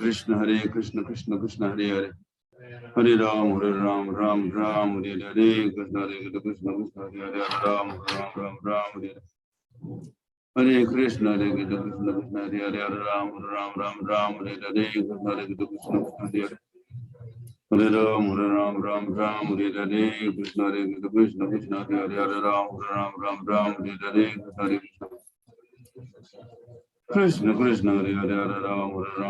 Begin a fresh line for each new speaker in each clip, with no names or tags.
Krishna Hare Krishna Krishna Krishna Hare Hare Hare Ram Ram Ram Hare Hare Krishna Hare Krishna Krishna Hare Hare Ram Ram Hare Hare Krishna Hare Krishna Krishna Hare Hare Ram Hare Hare Krishna Hare Krishna Krishna Hare Hare Hare Ram Hare Hare Krishna Hare Krishna Krishna Hare Hare Ram Hare Hare Krishna Hare Krishna Krishna Hare Hare Ram Hare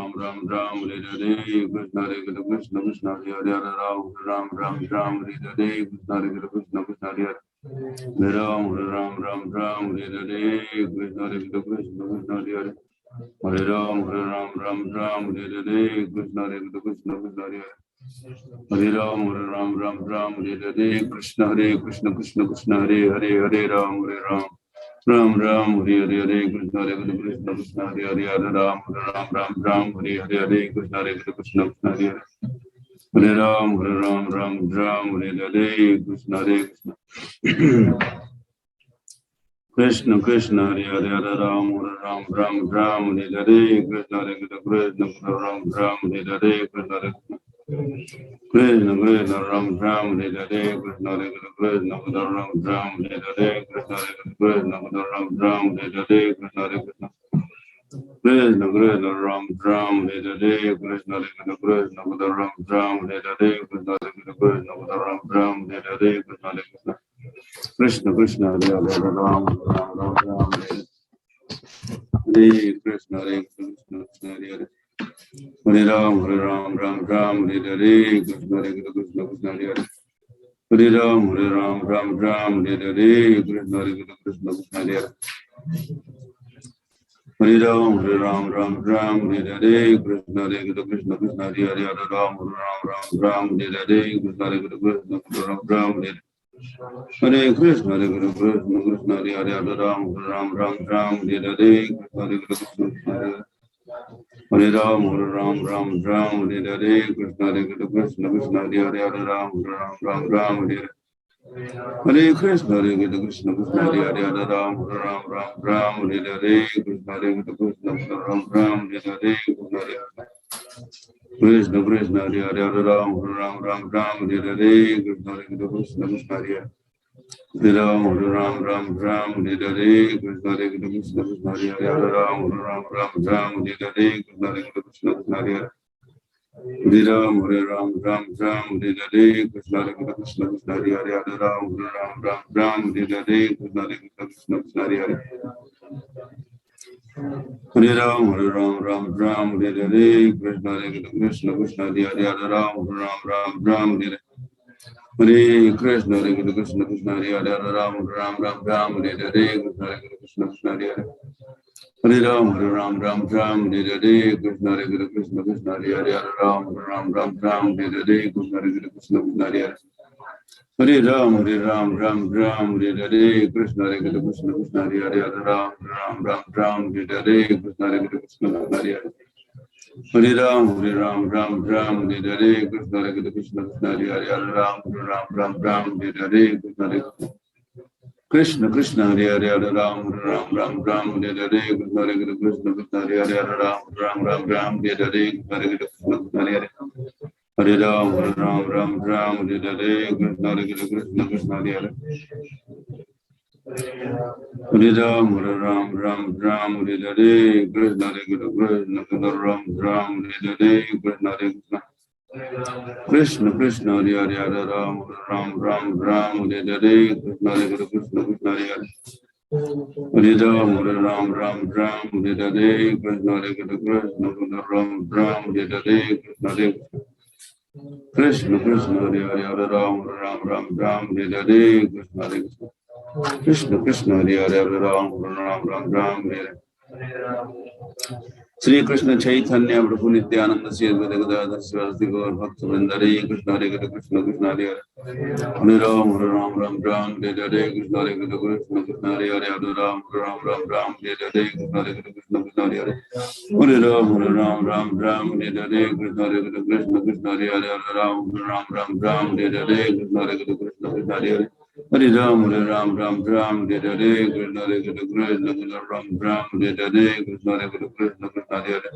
Hare Krishna Hare Krishna Krishna Hare Hare Ram Hare Hare Krishna Hare Krishna Krishna Hare Hare Ram Hare Hare Krishna Hare Krishna Krishna Hare Hare Hare Ram Hare Hare Krishna Hare Krishna Krishna Hare Hare Hare Ram Hare Hare Krishna Hare Krishna Krishna Krishna Hare Hare Hare Ram Ram Hare Hare Krishna Hare Krishna Krishna Hare Hare Hare Ram Hare Hare Krishna Hare Krishna Krishna Hare Hare Hare Ram Hare Hare Krishna Hare Krishna Krishna Krishna Hare Hare Hare Ram Hare Hare Krishna Hare Krishna Ram Hare Hare Krishna Hare Krishna Krishna Ram Hare Hare Krishna Hare Krishna Ram Hare Hare Krishna Hare Krishna Ram Hare Hare Krishna Hare Krishna Krishna Krishna Ram Hare Hare Krishna Hare Krishna Ram Hare Hare Krishna Hare Krishna Ram Hare Hare Krishna Hare Krishna Krishna Krishna Hare Hare Ram Hare Krishna Hare Krishna Hare Hare Hare Ram Hare Hare Krishna Hare Krishna Krishna Hare Hare Hare Ram Hare Hare Krishna Hare Krishna Krishna Hare Hare Hare Ram Hare Hare Krishna Hare Krishna Krishna Hare Hare Hare Ram Hare Hare Krishna Hare Krishna Ram Hare Hare Krishna Krishna Hare Hare Hare Ram Hare Hare Krishna Hare Krishna Hare Ram Hare Hare Krishna Hare Krishna Krishna Hare Hare Hare Ram Hare Hare Hare Krishna Krishna Hare Hare Hare Ram Hare Hare Krishna Hare Krishna Ram Hare Hare Krishna Krishna Hare Hare Hare Ram Hare Hare Krishna Hare Krishna Krishna Hare Hare Hare Ram Hare Hare Krishna Hare Krishna Krishna Hare Hare Hare Ram Hare Hare Krishna Hare Krishna Krishna Hare Hare Hare Ram Hare Hare Krishna Hare Krishna Krishna Hare Hare Hare Ram Hare Hare Krishna Hare Krishna Krishna Hare Hare Hare Ram Hare Hare Krishna Hare Krishna Krishna Hare Hare Hare Ram Hare Hare Krishna Hare Krishna Krishna Hare Hare Hare Ram Hare Hare Krishna Hare Krishna Krishna Hare Hare Hare Ram Hare Hare Krishna Hare Krishna Krishna Hare Hare Hare Ram Hare Hare Krishna Hare Krishna Krishna Hare Hare Hare Ram Hare Hare Krishna Hare Krishna Krishna Hare Hare Hare Ram Hare Hare Krishna Hare Krishna Krishna Hare Hare Hare Ram Hare Hare Krishna Hare Krishna Krishna Hare Hare Hare Ram Hare Hare Krishna Hare Krishna Krishna Hare Hare Hare Ram Hare Hare Krishna Hare Krishna Krishna Hare Hare Hare Ram Hare Hare Krishna Hare Krishna Krishna Hare Hare Hare Ram Hare Hare Krishna Hare Krishna Krishna Hare Hare Hare Ram Hare Hare Krishna Hare Krishna Ram Hare Hare Krishna Hare Krishna Krishna Krishna Hare Hare Hare Ram Hare Hare Krishna Hare Krishna Krishna Hare Hare Hare Ram Hare Hare Krishna Hare Krishna Ram Hare Hare Krishna Hare Krishna Krishna Hare Hare Hare Ram Hare Hare Krishna Hare Krishna Krishna Krishna Hare Hare Hare Ram Hare Shri Krishna Chaitanya Prabhu Nityananda Sri Advaita Gadadhar Sivasati Gaur Bhakta Vrinda Hare Krishna Hare Krishna Krishna Hare Hare Hare Ram Hare Hare Krishna Hare Krishna Krishna Hare Hare Hare Ram Hare Krishna Hare Krishna Krishna Krishna Hare Hare Hare Ram Hare Hare Krishna Hare Krishna Krishna Hare Hare Hare Ram Hare Krishna Hare Krishna Krishna Hare Hare Hare Ram, Hare Ram, Ram Ram, Hare Hare, Krishna Hare Krishna, Krishna Ram Ram, Hare Hare, Krishna Hare Krishna, Krishna Hare Hare.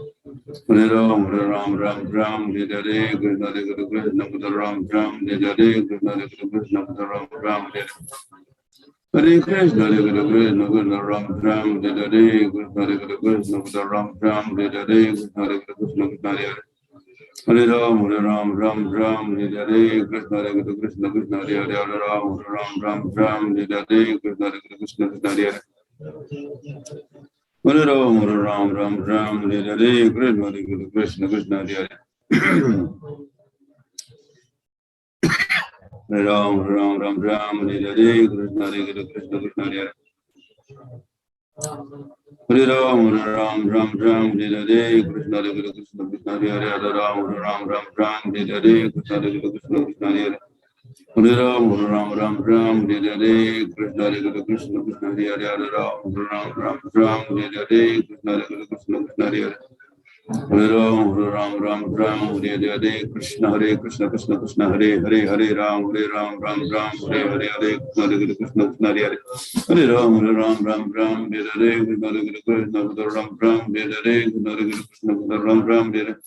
Hare Ram, Hare Ram, Ram Ram, Hare Hare, Krishna Hare Krishna, Krishna Ram Ram, Hare Hare, Krishna Hare Krishna, Krishna Ram Ram, Hare Hare. Hare Krishna, Hare Krishna, Krishna Ram Ram, Hare Hare, Krishna Hare Krishna, Ram Ram, Hare Hare, Krishna Hare Krishna, Krishna Hare Hare. Hare Ram, Hare Ram, Ram Ram, Hare Hare, Krishna Hare Krishna, Krishna Hare Hare, Hare Ram, Hare Ram, Ram Ram, Hare Hare, Krishna Hare Krishna, Krishna Hare Hare. Hare Ram, Hare Ram, Ram Ram, Hare Hare, Krishna Hare Krishna, Krishna Hare Hare. Hare Ram, Hare Ram, Ram Ram, Hare Hare, Krishna Hare Krishna, Krishna Hare Hare. Hare Ram, Hare Ram, Ram Ram, Hare Hare, Krishna Hare Krishna, Krishna Hare Hare, Hare Ram, Hare Ram, Ram Ram, Hare Hare, Krishna Hare Krishna, Krishna Hare Hare. Hare Ram, Hare Ram, Ram Ram, Hare Hare, Krishna Hare Krishna, Krishna Hare Hare, Hare Ram, Hare Ram, Ram Ram, Hare Hare, Krishna Hare Krishna, Krishna Hare Hare. Hare Ram, Hare Ram, Ram Ram, Hare Hare, Krishna Hare Krishna, Krishna Krishna Hare Hare, Hare Ram, Ram Ram, Hare Hare, Krishna Hare Krishna, Krishna Hare Hare. Hare Ram, Ram Ram, Hare Hare, Krishna Hare Krishna, Krishna Ram Ram, Hare Hare, Krishna Hare Krishna, Krishna Ram Ram, Hare Hare.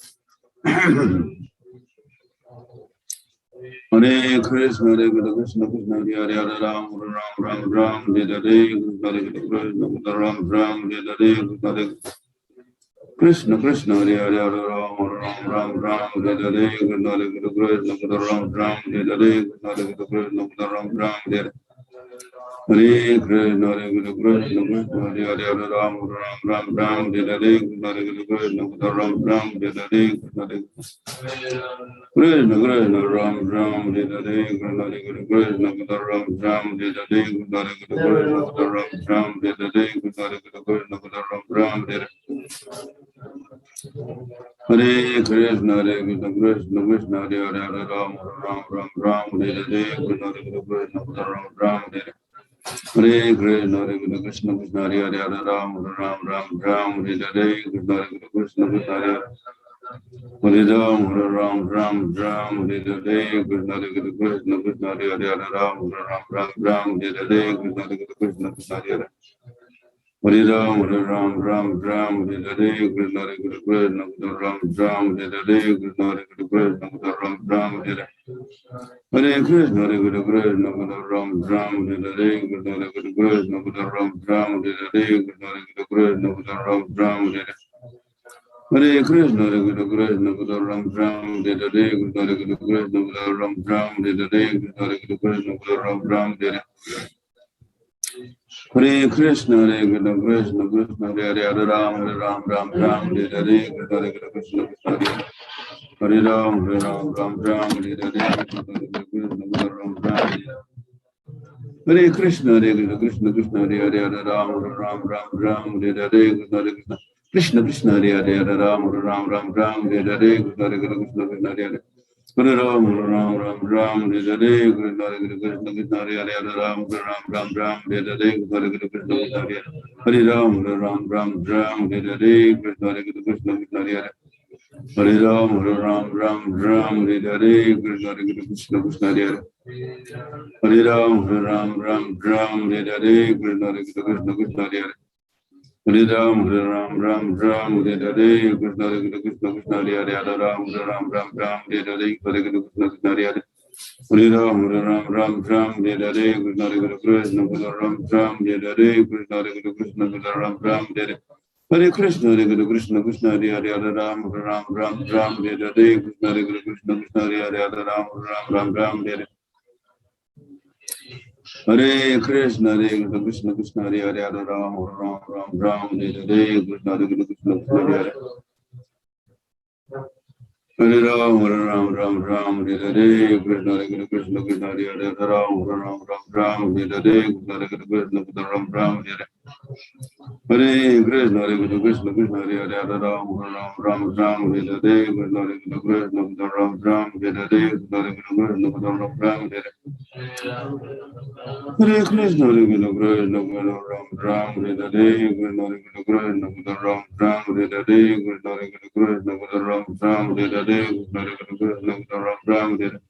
Hare Krishna, Hare Krishna, Krishna Hare Hare, Hare Ram, Ram Ram, Hare Hare, Krishna Hare Krishna, Krishna Ram Ram, Hare Hare, Krishna Hare Krishna, Krishna Hare Hare, Hare Ram, Ram, Hare Hare, Krishna Hare Krishna, Krishna Ram Ram, Hare Hare, Krishna Hare Krishna, Krishna Ram Ram, Hare Hare. Hare Krishna, Hare Krishna, Krishna Hare Hare, Hare Ram, Ram, Hare Hare, Krishna Hare Krishna, Krishna Ram Ram, Hare Hare, Krishna Hare Krishna, Krishna Ram Ram, Hare Hare, Krishna Hare Krishna, Krishna Ram Ram, Hare Hare, Krishna Hare Krishna, Krishna Ram Ram, Hare Hare, Krishna Hare Krishna, Krishna Ram Ram, Hare Hare. Hare Krishna, Hare Krishna, Krishna Krishna, Hare Hare, Hare Ram, Ram, Hare Hare, Krishna Hare Krishna, Krishna Ram Ram, Hare Hare. Hare Krishna, Hare Krishna, Krishna Krishna, Hare Hare, Hare Ram, Ram, Hare Hare, Krishna Hare Krishna, Krishna Hare Hare. Hare Ram, Ram, Hare Hare, Krishna Hare Krishna, Krishna Hare Hare, Hare Ram, Ram, Hare Hare, Krishna Hare Krishna, Krishna Hare Hare. Hare Ram, Ram, Hare Hare, Krishna Hare Krishna, Ram, Hare Hare, Krishna Hare Krishna, Ram, Hare Hare. Hare Krishna, Hare Krishna, Ram, Hare Hare, Krishna Hare Krishna, Ram, Hare Hare, Krishna Hare Krishna, Ram, Hare Hare. Hare Krishna, Hare Krishna, Ram, Hare Hare, Krishna Hare Krishna, Ram, Hare Hare, Krishna Hare Krishna, Ram, Hare Hare. Hare Krishna, Hare Krishna, Krishna Hare Hare, Hare Ram, Ram, Hare Hare, Krishna Hare Krishna, Krishna Hare Hare. Hare Ram, Ram, Hare Hare, Krishna Hare Krishna, Ram, Hare Hare. Hare Krishna, Hare Krishna, Krishna Hare Hare, Hare Ram, Ram, Hare Hare, Krishna Hare Krishna, Krishna Hare Hare, Hare Ram, Ram, Hare Hare, Krishna Hare Krishna, Krishna Hare Hare. Hare Ram, Ram, Hare Hare, Krishna Hare Krishna, Krishna Hare Hare, Hare Ram, Ram, Hare Hare, Krishna Hare Krishna, Krishna Hare Hare. Hare Ram, Ram, Hare Hare, Krishna Hare Krishna, Krishna Hare Hare. Hare Ram, Hare Hare, Krishna Hare Krishna, Krishna Hare Hare. Hare Ram, Hare Hare, Krishna Hare Krishna, Krishna Hare Hare. Hare Ram, Hare Hare, Krishna Hare Krishna, Krishna Hare Hare, Hare Ram, Hare Hare, Hare Krishna, Krishna Hare Hare. Hare Ram, Hare Hare, Krishna Hare Krishna, Krishna Ram, Hare Hare, Krishna Hare Krishna, Krishna Ram, Hare Hare. Hare Krishna, Hare Krishna, Krishna Hare Hare, Hare Ram, Hare Hare, Krishna Hare Krishna, Krishna Hare Hare, Hare Ram, Hare Hare. Hare Krishna, Hare Krishna, Krishna Hare Hare, Hare Ram, Hare Hare, Krishna Hare Krishna, Krishna Hare Hare. Hare Ram, Hare Hare, Krishna Hare Krishna, Krishna Hare Hare, Hare Ram, Hare Hare, Krishna Hare Krishna, Krishna Ram, Hare Hare. Hare Krishna, Hare Krishna, Krishna Hare Hare, Hare Ram, Hare Hare, Krishna Hare Krishna, Krishna Ram, Hare Hare, Krishna Hare Krishna, Krishna Ram, Hare Hare. Hare Krishna, Hare Krishna, Krishna Ram, Hare Hare, Krishna Hare Krishna, Krishna Ram, Hare Hare, Krishna Hare Krishna, Krishna Ram, Hare Hare, Krishna Hare Krishna, Krishna Ram, Hare Hare.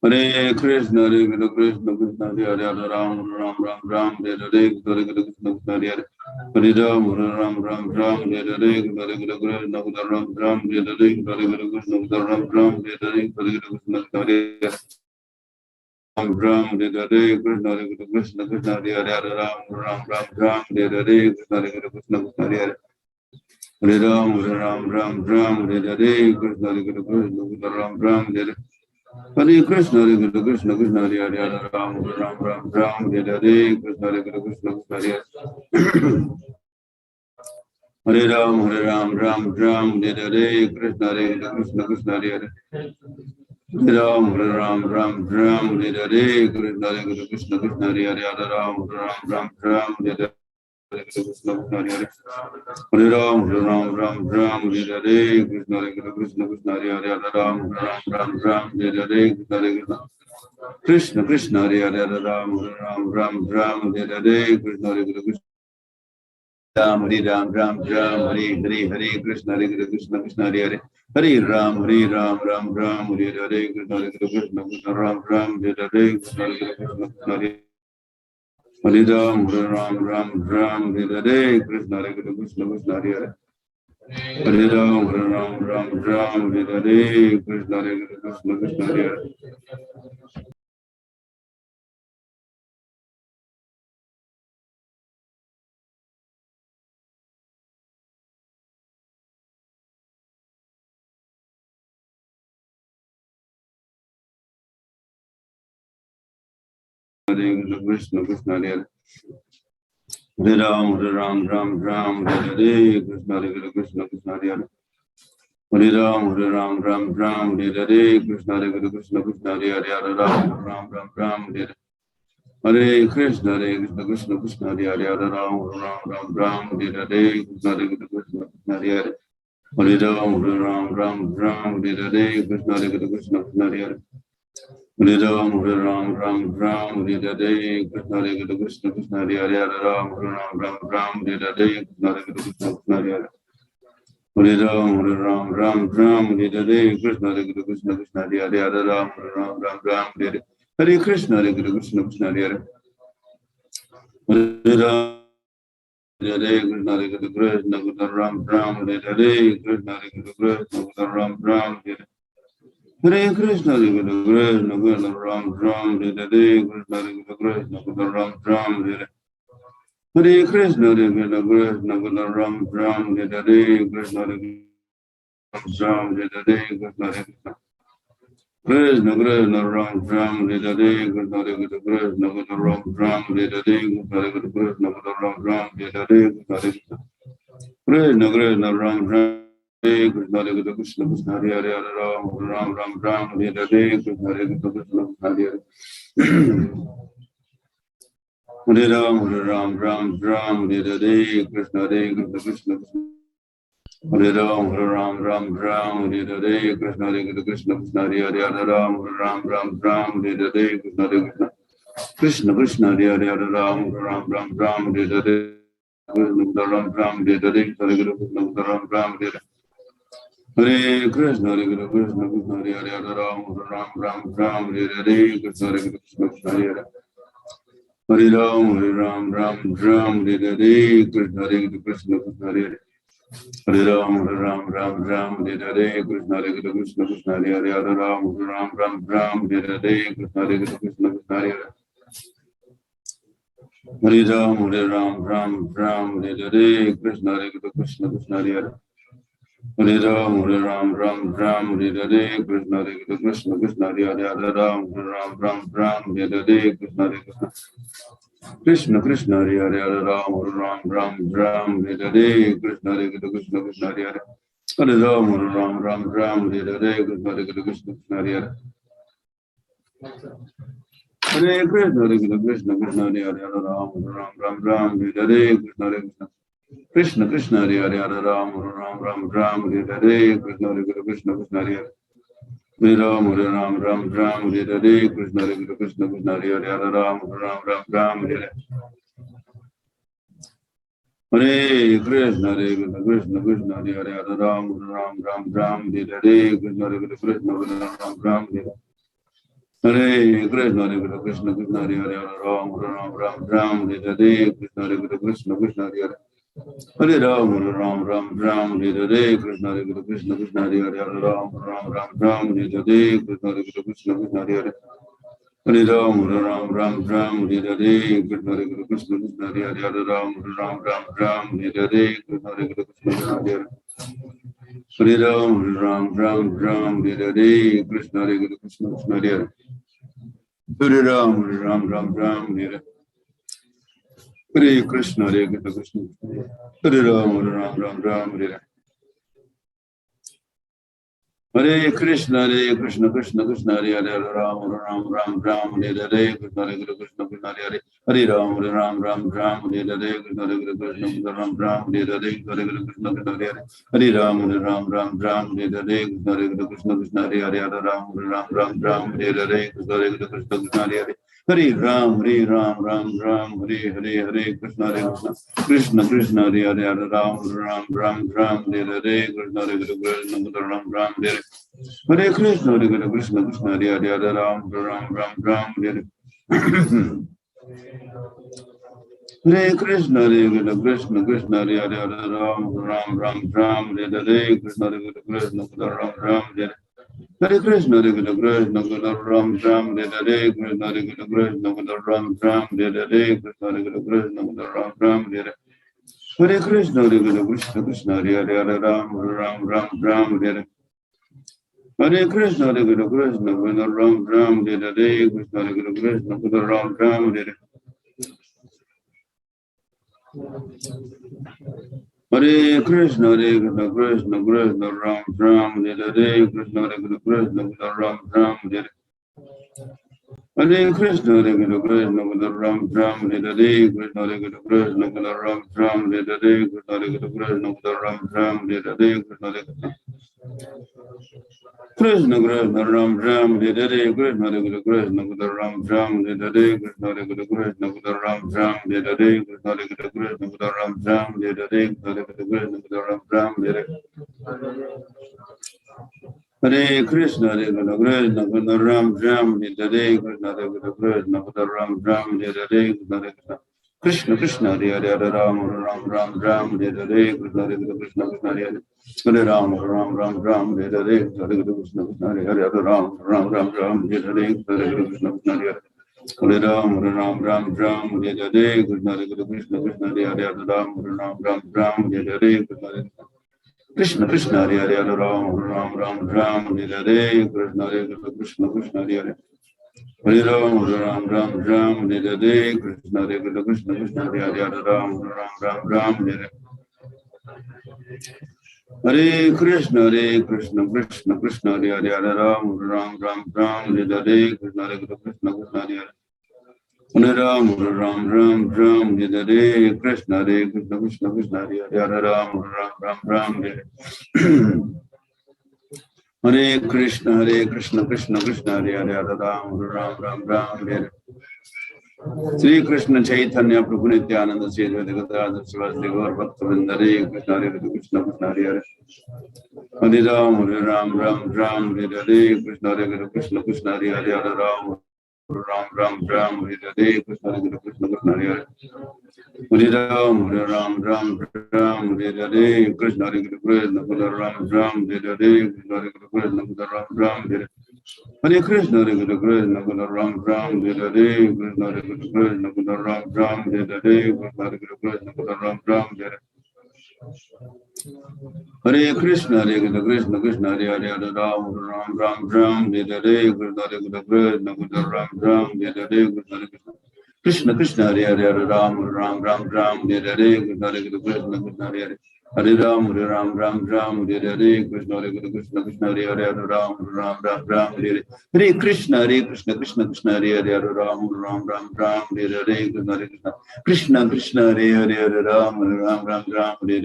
Hare Krishna, Hare Krishna, Krishna Hare Hare, Ram Ram Ram Ram, Hare Hare Krishna, Hare Krishna, Krishna Hare Hare, Hare Ram Ram Ram Ram, Hare Hare Krishna, Hare Krishna, Ram Ram, Hare Hare Krishna, Hare Krishna, Ram Ram, Hare Hare Krishna, Hare Hare Ram Ram, Hare Hare Krishna, Hare Krishna, Krishna Hare Hare, Ram Ram Ram Ram, Hare Hare Krishna, Hare Krishna, Krishna Hare Hare, Hare Ram Ram Ram Ram, Hare Hare Krishna, Hare Krishna, Ram Ram, Hare Hare Hare Krishna, Hare Krishna, Krishna Hare Hare, Ram Ram Ram Ram, Hare Hare Krishna, Hare Krishna, Hare Hare Hare Ram, Ram Ram, Hare Hare Krishna, Hare Krishna, Krishna Hare Hare Hare Ram, Ram Ram, Hare Hare Krishna, Hare Krishna, Krishna Hare Hare Hare Ram, Ram Ram, Hare Hare Krishna, Krishna Hare Hare Hare Ram, Ram Ram, Hare Hare Krishna, Hare Krishna, Krishna Hare Hare Hare Ram, Ram, Hare Hare Krishna, Hare Krishna Krishna Krishna Hare Hare Ram Ram Hare Hare Krishna Hare Krishna Ram Hare Ram Hare Hare Hare Krishna Hare Krishna Krishna Hare Hare Hare Ram Ram Hare Hare Krishna Hare Krishna Krishna Ram Hare Hare Krishna Hare Krishna Krishna Hare Hare Ram Ram Hare Hare Krishna Hare Krishna Krishna Hare Hare Hare Ram Hare Hare Krishna Hare Krishna Krishna Hare Hare Krishna Krishna Hare Hare Hare Ram Hare Hare Krishna Hare Krishna Krishna Hare Hare Hare Ram Hare Hare Krishna Hare Krishna Krishna Hare Hare Hare Ram Hare Hare Hare Krishna Krishna Krishna Hare Hare Hare Ram Hare Hare Krishna Hare Krishna Krishna Hare Hare Hare Ram Hare Hare Krishna Hare Krishna Krishna Hare Hare Hare Ram Hare Hare Krishna Hare Krishna Krishna Hare Hare Hare Ram Hare Hare Krishna Hare Krishna Krishna Hare Hare Hare Ram Hare Hare Krishna Hare Krishna Krishna Hare Hare Hare Ram Hare Hare Hare Krishna Hare Krishna Krishna Hare Hare Hare Ram Hare Krishna Hare Krishna Krishna Ram Hare Hare Krishna Hare Krishna Krishna Ram Hare Hare Krishna Hare Krishna Krishna Ram Hare Hare Krishna Hare Krishna Krishna Ram Hare Hare Krishna Hare Krishna Krishna Krishna Ram Hare Hare Krishna Hare Ram Hare Hare Krishna Hare Krishna Krishna Krishna Ram Hare Hare Krishna Hare Krishna Krishna Ram Hare Hare Krishna Hare Krishna Krishna Ram Hare Hare Krishna Hare Krishna Krishna Krishna Ram Hare Krishna Hare Krishna Krishna Hare Hare Hare Ram Hare Hare Krishna Hare Krishna Krishna Hare Hare Hare Ram Hare Hare Krishna Hare Krishna Krishna Hare Ram Hare Hare Krishna Hare Krishna Krishna Hare Hare Hare Ram Hare Hare Krishna Hare Krishna Krishna Krishna Hare Hare Hare Ram Hare Hare Krishna Ram Hare Hare Hare Krishna Ram Hare Hare Hare Krishna Hare Krishna Krishna Hare Hare Hare Ram Hare Hare Krishna Hare Krishna Krishna Hare Hare Hare Ram Hare Hare Krishna Hare Krishna Krishna Hare Hare Hare Ram Hare Hare Krishna Hare Krishna Krishna Hare Hare Hare Ram Hare Hare Krishna Hare Krishna Krishna Hare Hare Hare Ram Hare Hare Krishna Hare Krishna Krishna Hare Hare Hare Ram Hare Hare Krishna Hare Krishna Krishna Hare Hare Hare Ram Hare Hare Krishna Hare Krishna Krishna Krishna Hare Hare Hare Ram Hare Hare Krishna Hare Krishna Krishna Hare Hare Hare Ram Hare Hare Krishna Hare Krishna Krishna Hare Hare Hare Krishna Krishna Krishna Hare Hare Hare Ram Hare Hare Krishna Hare Krishna Krishna Krishna Hare Hare Hare Ram Hare Hare Krishna Hare Krishna Krishna Hare Hare Hare Ram Hare Hare Krishna Hare Krishna Krishna Hare Hare Hare Ram Hare Hare Hare Krishna Krishna Krishna Hare Hare Hare Ram Hare Hare Krishna Hare Krishna Hare Ram Hare Hare Krishna, Hare Krishna, Krishna Hare Hare, Hare Ram, Ram, Ram, Hare Hare, Krishna Hare Krishna, Krishna Hare Hare, Hare Ram, Ram, Ram, Hare Hare, Krishna Hare Krishna, Krishna Hare Hare, Hare Ram, Ram, Hare Hare, Krishna Hare Krishna, Krishna Hare Hare, Hare Ram, Ram, Hare Hare, Krishna Hare Krishna, Krishna Hare Hare, Hare Ram, Ram, Hare Hare, Krishna Hare Krishna, Krishna Hare Hare. Hare Ram, Hare Hare, Krishna Hare Krishna, Krishna Hare Hare. Hare Ram, Hare Hare. Hare Krishna, Hare Krishna. Hare Ram, Hare Hare. Hare Krishna, Krishna Krishna, Hare Hare, Hare Ram, Hare Hare, Krishna Hare Krishna, Krishna Hare Hare. Hare Ram, Hare Hare, Krishna Hare Krishna, Ram, Hare Hare, Hare Krishna, Krishna Hare Hare. Hare Ram, Hare Hare, Krishna Hare Krishna, Krishna Hare Hare, Hare Ram, Hare Hare, Krishna Hare Krishna, Krishna Hare Hare. Hare Ram, Hare Hare, Hare Krishna, Krishna Krishna, Hare Hare, Hare Ram, Hare Hare, Krishna Hare Krishna, Ram, Hare Hare. Hare Krishna, Hare Krishna, Krishna Hare Hare, Hare Ram, Hare Hare. Hare Krishna, Hare Krishna, Krishna Hare Hare, Hare Ram, Hare Hare, Krishna Hare Krishna, Ram, Hare Hare. Hare Krishna, Hare Krishna, Ram, Hare Hare, Krishna Hare Krishna, Ram, Hare Hare, Krishna Hare Krishna, Ram, Hare Hare. Hare Krishna, Hare Krishna, Krishna Hare Hare, Hare Ram, Hare Hare. Hare Krishna, Hare Krishna, Ram, Hare Hare, Krishna Hare Krishna, Ram, Hare Hare. Hare Krishna, Hare Krishna, Krishna Krishna, Ram, Hare Hare, Krishna Hare Krishna, Ram, Hare Hare. Hare Krishna, Hare Krishna, Ram, Hare Hare, Krishna Hare Krishna, Ram, Hare Hare, Krishna Hare Krishna, Ram, Hare Hare, Krishna Hare Krishna, Krishna Ram, Hare Hare, Krishna Hare Krishna, Ram, Hare Hare, Krishna Hare Krishna, Ram, Hare Hare, Krishna Hare Krishna, Ram, Hare Hare, Krishna Hare Krishna, Ram, Hare Hare. Hare Krishna, Hare Krishna, Ram, Hare Hare, Krishna Hare Krishna, Ram, Hare Hare, Krishna Krishna, Hare Hare, Hare Ram, Hare Hare, Krishna Hare Krishna, Krishna Hare Hare. Hare Ram, Hare Hare, Hare Krishna, Krishna Hare Hare, Hare Ram, Hare Hare, Hare Krishna, Krishna Hare Hare. Hare Ram, Hare Hare, Krishna Hare Krishna, Krishna Hare Hare, Hare Ram, Hare Hare, Krishna Hare Krishna Krishna, Hare Hare, Hare Ram, Hare Hare, Krishna Hare Krishna, Krishna Hare Hare. Hare Ram, Hare Hare, Krishna Hare Krishna, Krishna Hare Hare, Hare Ram, Hare Hare. Hare Krishna, Krishna Krishna, Hare Hare, Hare Ram, Hare Hare, Krishna Hare Krishna, Krishna Hare Hare. Hare Ram, Hare Hare, Krishna Hare Krishna, Krishna Hare Hare, Hare Ram, Hare Hare. Hare Krishna, Krishna Krishna, Hare Hare, Hare Ram, Hare Hare. Sri Krishna Chaitanya Prabhu Nityananda Sri Advaita Srivastava Gaur Bhaktivinoda Hare Krishna, Hare Krishna, Krishna Hare Hare. Hare Ram, Hare Hare, Krishna Hare Krishna, Krishna Hare Hare, Hare Ram, Hare Hare, Krishna Hare Krishna, Krishna Hare Hare. Hare Ram, Hare Hare, Krishna Hare Krishna, Ram, Hare Hare, Krishna Hare Krishna, Ram, Hare. Hare Krishna, Hare Krishna, Ram, Hare Hare, Krishna Hare Krishna, Ram, Hare Hare, Krishna Hare Krishna, Ram, Hare. Hare Krishna, Krishna Hare Hare, Hare Ram, Hare Hare, Krishna Hare Krishna, Ram, Hare Hare, Krishna Krishna, Hare Hare, Hare Ram, Hare Hare, Krishna Hare Krishna, Krishna Hare Hare. Hare Ram, Hare Hare, Krishna Hare Krishna, Krishna Hare Hare, Hare Ram, Hare Hare. Hare Krishna, Krishna Hare Hare, Hare Ram, Hare Hare, Krishna Krishna, Hare Hare, Hare Ram, Hare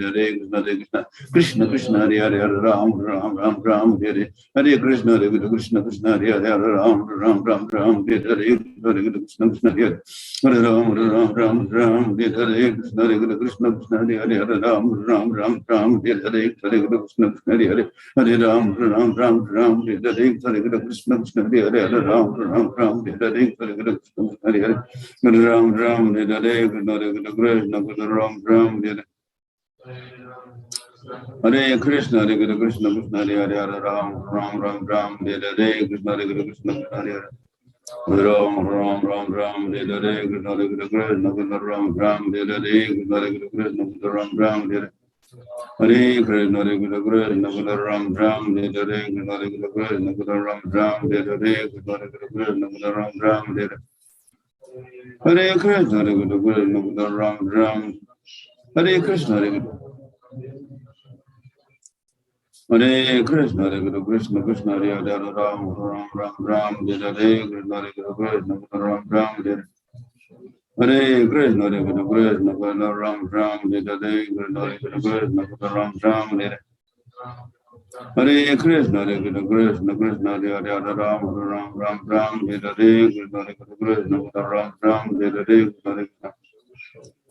Hare, Krishna Krishna, Hare Hare, Hare Ram, Hare Hare. Hare Krishna, Krishna Hare Hare, Hare Ram, Hare Hare, Hare Krishna Krishna Hare Hare. Hare Ram, Hare Hare, Krishna Hare Krishna, Krishna Hare Hare, Hare Ram, Hare Ram Ram Hare Hare Krishna Krishna Hare Hare Hare Ram Ram Ram Hare Hare Krishna Krishna Hare Hare Ram Ram Hare Hare Krishna Hare Hare Ram Ram Hare Hare Krishna Ram Ram Hare Hare Krishna Krishna Krishna Hare Hare Ram Ram Hare Hare Krishna Krishna Hare Hare Ram Ram Hare Hare Krishna Krishna Ram Hare Hare Krishna Ram Hare Hare Krishna Krishna Ram Hare Hare Krishna Ram Hare Krishna Ram Hare Hare Krishna Krishna Ram Hare Krishna Hare Krishna Krishna Krishna Hare Hare Ram Ram Hare Hare Krishna Ram Hare Hare Krishna Krishna Ram Hare Hare Krishna Ram Hare Hare Krishna Krishna Hare Hare Ram Hare Hare Krishna Ram Hare Krishna Krishna Ram Hare Hare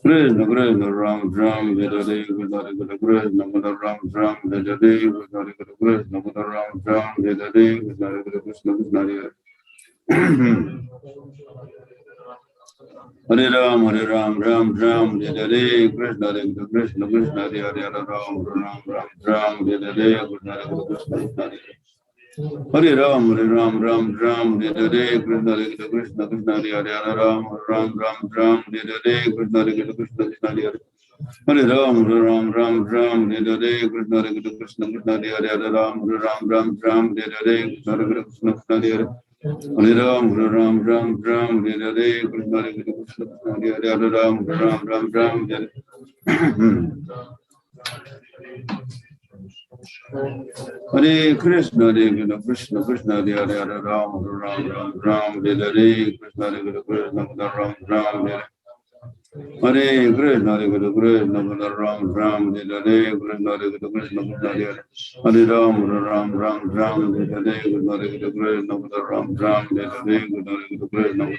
Krishna Ram Hare Hare Krishna Ram Hare Krishna Hare Hare Ram Ram Hare Hare Krishna Krishna Hare Hare Ram Ram Hare Hare Krishna Hare Ram Hare Hare Krishna Krishna Hare Hare Ram Ram Hare Hare Krishna Krishna Hare Hare Hare Ram Hare Hare Krishna Krishna Hare Hare Ram Ram Hare Hare Krishna Krishna Hare Hare Hare Ram Hare Hare Krishna Krishna Hare Hare Ram Hare Hare Krishna Krishna Krishna Hare Hare Ram Hare Hare Krishna Ram Hare Hare Krishna Krishna Ram Hare Hare Krishna Krishna Hare Hare Hare Ram Hare Hare Krishna Krishna Ram Hare Hare Krishna Hare Hare Krishna Krishna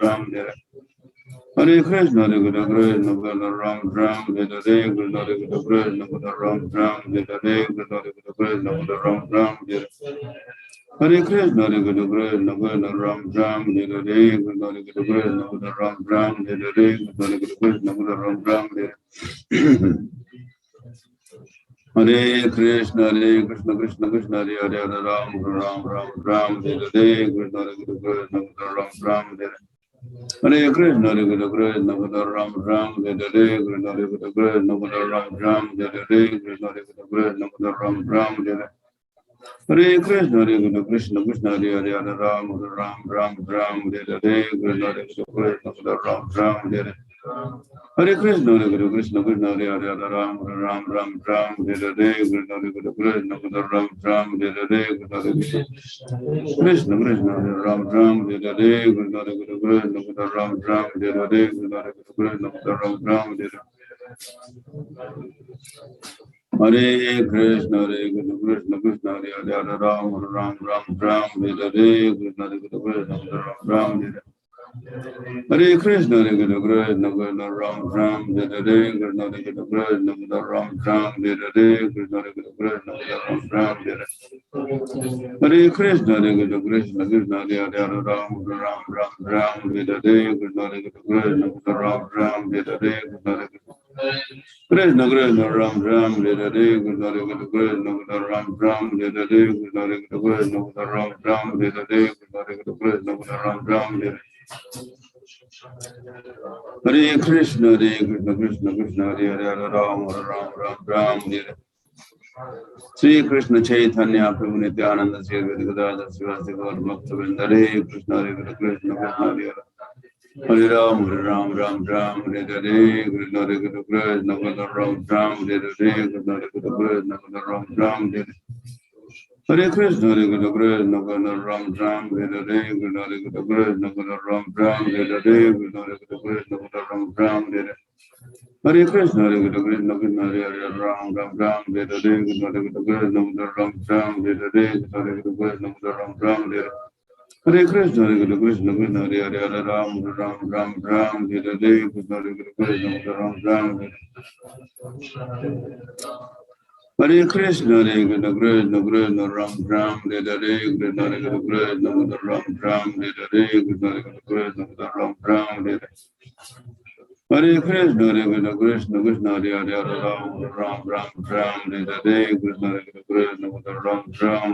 Ram Hare Hare Krishna Krishna Ram Hare Hare Krishna Ram Hare Hare Krishna Krishna Ram Hare Hare Krishna Ram Hare Krishna Ram Hare Hare Krishna Krishna Krishna Hare Hare Ram Hare Hare Krishna Ram Hare Hare Krishna Ram Hare Hare Krishna Ram Hare Krishna Ram Hare Hare Krishna Krishna Hare Hare Ram Hare Hare Krishna Ram Hare Hare Krishna Krishna Hare Hare Ram Hare Hare Krishna Ram Hare Krishna Krishna Ram Hare Hare Krishna Ram Hare Krishna Ram Hare Hare Krishna Krishna Hare Hare Ram Hare Hare Krishna Ram Hare Hare Krishna Krishna Ram Hare Hare Krishna Ram Hare Hare Hare Krishna Krishna Hare Hare Ram Hare Hare Krishna Ram Hare Hare Krishna Krishna Ram Hare Hare Krishna Ram Hare Hare Krishna Ram Hare Hare Krishna Ram Hare Hare Krishna Krishna Hare Hare Ram Hare Sri Krishna Chaitanya Prabhu Nityananda Sri Gadadhar Srivastava Gaur Bhakta Hare Krishna Krishna Hare Hare Hare Ram Hare Hare Krishna Krishna Ram Hare Hare Krishna Ram Hare Hare Krishna Krishna Ram Hare Hare Krishna Ram Hare Krishna Ram Hare Hare Krishna Krishna Hare Ram Hare Hare Krishna Ram Hare Hare Hare Krishna Ram Hare Hare Krishna, Hare Krishna, Krishna Hare Hare, Hare Ram, Ram, Ram, Ram, Hare Hare, Krishna Hare Krishna, Ram, Ram, Hare Krishna, Hare Krishna, Krishna Krishna, Ram, Ram, Hare Hare, Krishna Hare Krishna, Ram, Ram, Hare Hare, Krishna Hare Krishna, Ram, Ram, Hare Hare Krishna, Hare Krishna, Krishna Krishna, Hare Hare, Hare Ram, Ram, Ram, Ram, Hare Hare, Krishna Hare Krishna, Ram, Ram,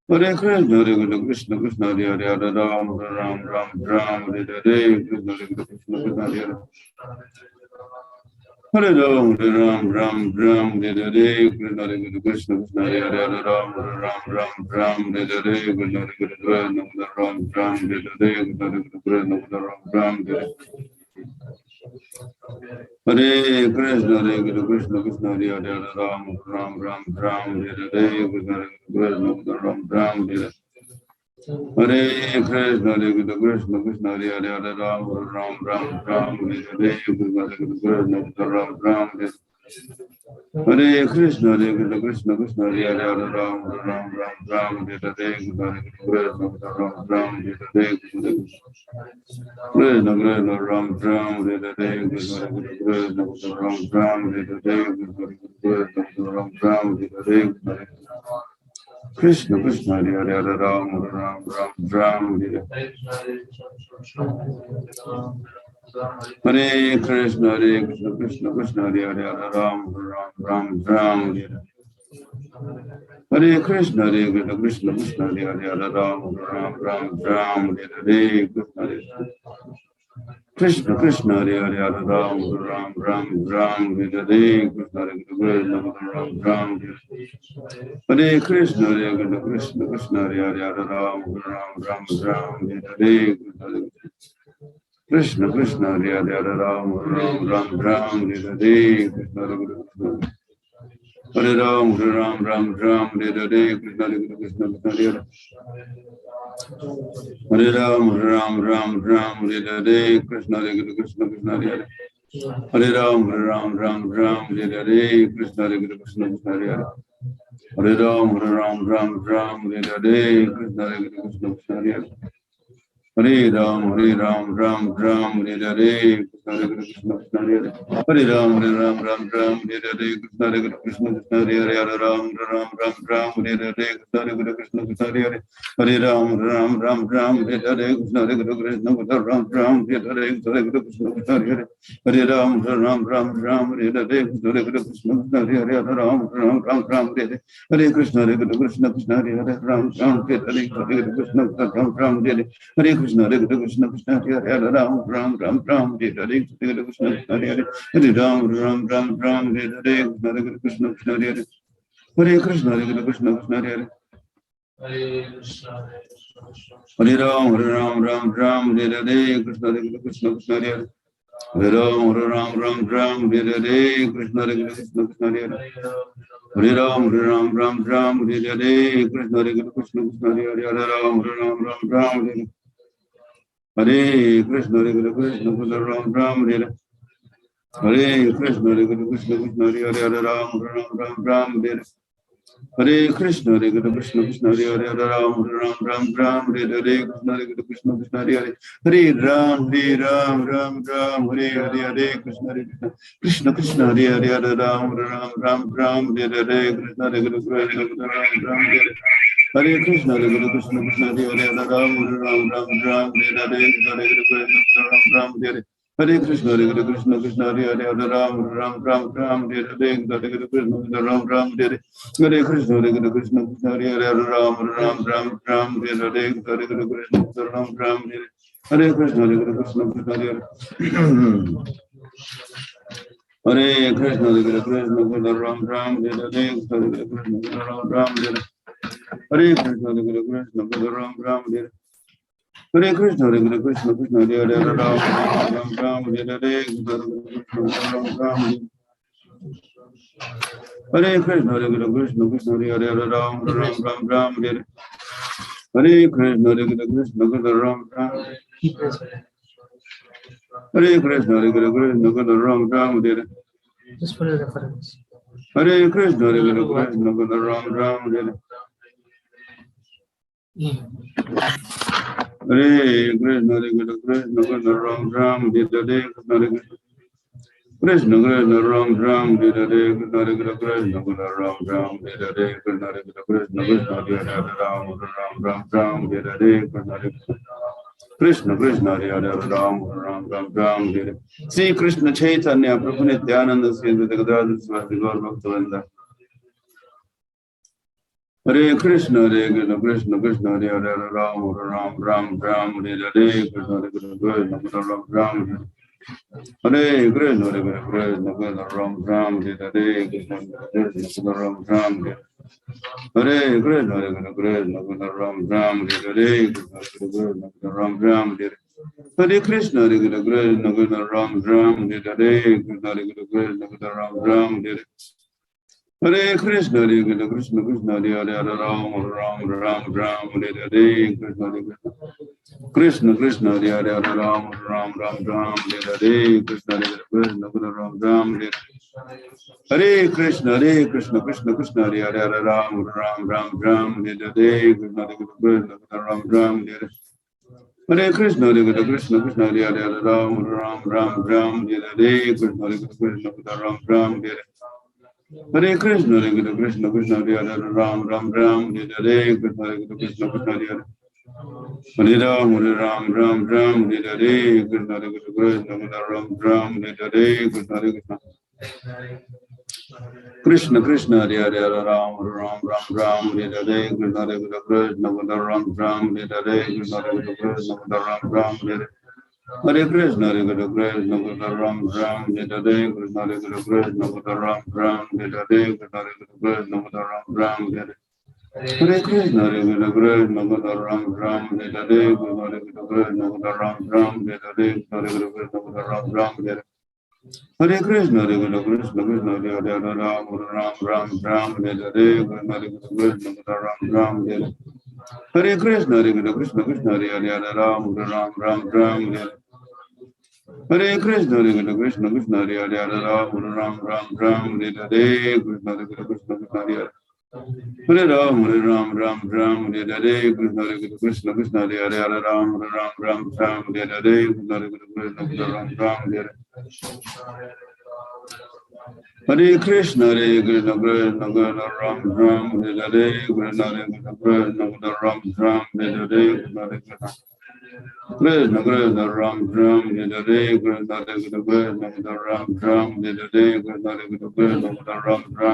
Hare Hare Krishna, Hare Krishna, Krishna Krishna, Hare Hare, Hare Ram, Ram, Ram, Ram, Hare Hare, Krishna Hare Krishna, Hare Hare. Hare Ram, Hare Ram, Ram, Ram, Hare Hare, Krishna Hare Krishna, Krishna Hare Hare, Hare Ram, Ram, Ram, Ram, Hare Hare, Krishna Hare Krishna, Ram, Ram, Hare Hare, Krishna Hare Krishna, Ram, Ram, Hare Hare Krishna, Hare Krishna, Krishna Hare Hare, Hare Ram, Ram, Ram, Ram, Hare Hare, Krishna Hare Krishna, Ram, Ram, Hare Hare Krishna, Hare Krishna, Krishna Hare Hare, Hare Ram, Ram, Ram, Ram, Hare Hare, Krishna Hare Krishna, Ram, Ram, Hare Hare Krishna, Hare Krishna, Krishna Hare Hare, Hare Ram, Ram, Ram, Ram, Hare Hare, Krishna Hare Krishna, Ram, Ram, Hare Hare, Krishna Krishna, Ram, Ram, Hare Hare, Krishna Hare Krishna, Ram, Ram, Hare Hare, Krishna Krishna, Ram, Ram, Hare Hare, Krishna Krishna, Hare Hare, Hare Ram, Ram, Ram, Ram, Hare Hare Krishna, Hare Krishna, Krishna Krishna, Hare Hare, Hare Ram, Ram, Ram, Ram, Hare Hare Krishna, Hare Krishna, Krishna Krishna, Hare Hare, Hare Ram, Ram, Ram, Ram, Hare Hare Krishna, Krishna, Hare Hare, Hare Ram, Ram, Ram, Ram, Hare Hare, Krishna Hare Krishna, Ram, Ram, Hare Krishna, Hare Krishna, Krishna Krishna, Hare Hare, Hare Ram, Ram, Ram, Ram, Hare Hare, Krishna, Krishna, Hare Hare, Hare Ram, Ram, Ram, Ram, Hare Hare, Krishna Hare Krishna, Hare Ram, Ram, Ram, Ram, Hare Hare, Krishna Hare Krishna, Hare Hare Hare Ram, Ram, Ram, Ram, Hare Hare, Krishna Hare Krishna, Krishna Hare Hare Hare Ram, Ram, Ram, Ram, Hare Hare, Krishna Hare Krishna, Krishna Hare Hare Hare Ram, Ram, Ram, Ram, Hare Hare, Krishna Hare Krishna, Krishna Hare Hare Hare Ram, Ram, Ram, Hare Hare, Krishna Hare Krishna, Krishna Hare Hare Hare Ram, Ram, Ram, Hare Hare, Krishna Hare Krishna, Krishna Hare Hare Hare Ram, Ram, Ram, Hare Hare, Krishna Hare Krishna, Krishna Hare Hare Hare Ram, Ram, Hare Hare, Krishna Hare Krishna, Ram, Hare Hare, Krishna Hare Krishna, Krishna Hare Hare Hare Ram, Ram, Hare Hare, Krishna Hare Krishna, Krishna Hare Hare Hare Ram, Hare Hare Hare Krishna, Hare Krishna, Krishna Hare Hare Ram, Hare Hare, Hare Krishna, Ram, Hare Hare Krishna, Hare Krishna, Krishna Hare Hare Ram, Hare Hare, Hare Krishna, Hare Hare Hare Ram, Hare Hare, Hare Krishna, Krishna Hare Hare Hare Krishna, Hare Krishna, Krishna Hare Hare Hare Ram, Hare Ram, Hare Hare, Krishna Hare Krishna, Krishna Hare Hare Hare Ram, Hare Ram, Hare Hare, Krishna Hare Krishna, Krishna Hare Hare Hare Ram, Hare Ram, Hare Hare, Krishna Hare Krishna, Krishna Hare Hare Hare Ram, Hare Ram, Hare Hare Hare Krishna, Hare Krishna, Krishna Ram, Hare Hare Hare Krishna, Hare Krishna, Krishna Hare Hare, Hare Ram, Hare Hare Hare Krishna, Hare Krishna, Krishna Hare Hare, Hare Ram, Hare Hare, Krishna Hare Krishna, Krishna Hare Hare, Hare Ram, Ram, Hare Hare, Hare Krishna, Krishna Krishna Hare Hare, Hare Ram, Hare Hare, Krishna Hare Krishna, Ram, Hare Hare Hare Krishna, Hare Krishna, Krishna Hare Hare, Hare Ram, Hare Hare, Krishna Hare Krishna, Ram, Hare Hare Hare Krishna, Hare Krishna, Krishna Hare Hare, Hare Ram, Hare Hare, Hare Krishna, Ram, Hare Hare Krishna, Hare Krishna, Krishna Hare Hare, Hare Ram, Hare Hare, Hare Krishna, Ram, Hare Hare Krishna, Hare Krishna, Krishna Hare Hare Hare Krishna, Hare Krishna, Krishna Ram, Hare Hare, Hare Krishna, Ram, Hare Hare Krishna, Hare Krishna, Krishna Ram, Hare Hare Krishna, Hare Krishna, Krishna Hare Hare, Hare Ram, Hare Hare, Hare Krishna, Ram, Hare Hare Krishna, Hare Krishna, Krishna Hare Hare, Hare Ram, Hare Hare Krishna, Hare Krishna, Krishna Ram, Hare Krishna, Hare Krishna, Krishna Ram, Hare
Just for a reference.
Hare Krishna, Hare Krishna, Krishna Ram, Hare Hare Krishna, Hare Krishna, Krishna Ram Ram, Hare Krishna, Krishna Krishna Ram Ram, Hare Krishna, Krishna Ram Ram, Hare Krishna, Krishna Krishna Ram Ram Ram, Hare Krishna, Krishna Hare Ram Ram Ram, Hare Sri Krishna Chaitanya Prabhu Nityananda Sri Gadadhar Swami Gaur Bhaktivinoda. Hare Krishna, Krishna Krishna, Hare Ram Ram Ram, Hare Krishna, Krishna Ram Ram. Hare Krishna, Krishna Ram Ram, Hare Krishna Ram Ram. Hare Krishna, Krishna Ram Ram, Hare Krishna Ram Ram. Hare Krishna, Krishna Ram Ram, Hare Krishna Ram Ram. Hare Krishna, Krishna Krishna, Hare Ram Ram Ram, Hare Krishna Krishna, Hare Ram Ram Ram, Hare Krishna Ram Ram. Hare Krishna, Krishna Krishna, Hare Ram Ram Ram, Hare Krishna Ram Ram. Hare Krishna, Krishna Krishna, Hare Ram Ram, Hare Krishna Ram Ram. Hare Krishna, Krishna Krishna, Hare Ram Ram, Hare Krishna Hare Ram Ram, Hare Krishna Ram, Hare Krishna Krishna, Hare Ram Ram, Hare Krishna Ram Ram, Hare Krishna Ram, Hare Krishna, Ram Ram, Hare Krishna Ram Ram, Hare Krishna Ram Ram, Hare Krishna, Ram Ram, Hare Krishna Ram Ram, Hare Ram Ram. Hare Krishna, Krishna Krishna, Hare Ram Ram, Hare Krishna Ram Ram. Hare Krishna, Krishna Krishna, Hare Ram Ram. Hare Krishna, Krishna Krishna, Hare Ram Ram, Hare Krishna Hare Ram Ram, Hare Krishna Krishna, Hare Ram Ram, Hare Krishna Ram. Hare Krishna, Krishna Krishna, Ram Ram, Hare Krishna Ram Ram, Hare Krishna Krishna Ram Ram, Hare Krishna Ram Ram, Hare Krishna Ram Ram.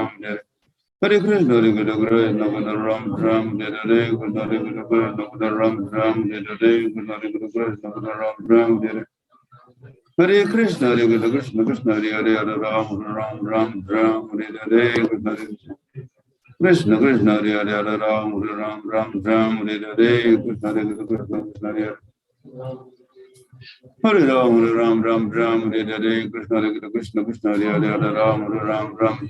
Hare Krishna, Krishna Ram Ram, Hare Krishna Ram Ram, Hare Krishna Ram Ram. Hare Krishna, Krishna Krishna, Hare Ram Ram, Hare Krishna Krishna, Hare Ram Ram, Hare Krishna Hare. Hare Ram Ram, Hare Krishna Krishna, Hare Ram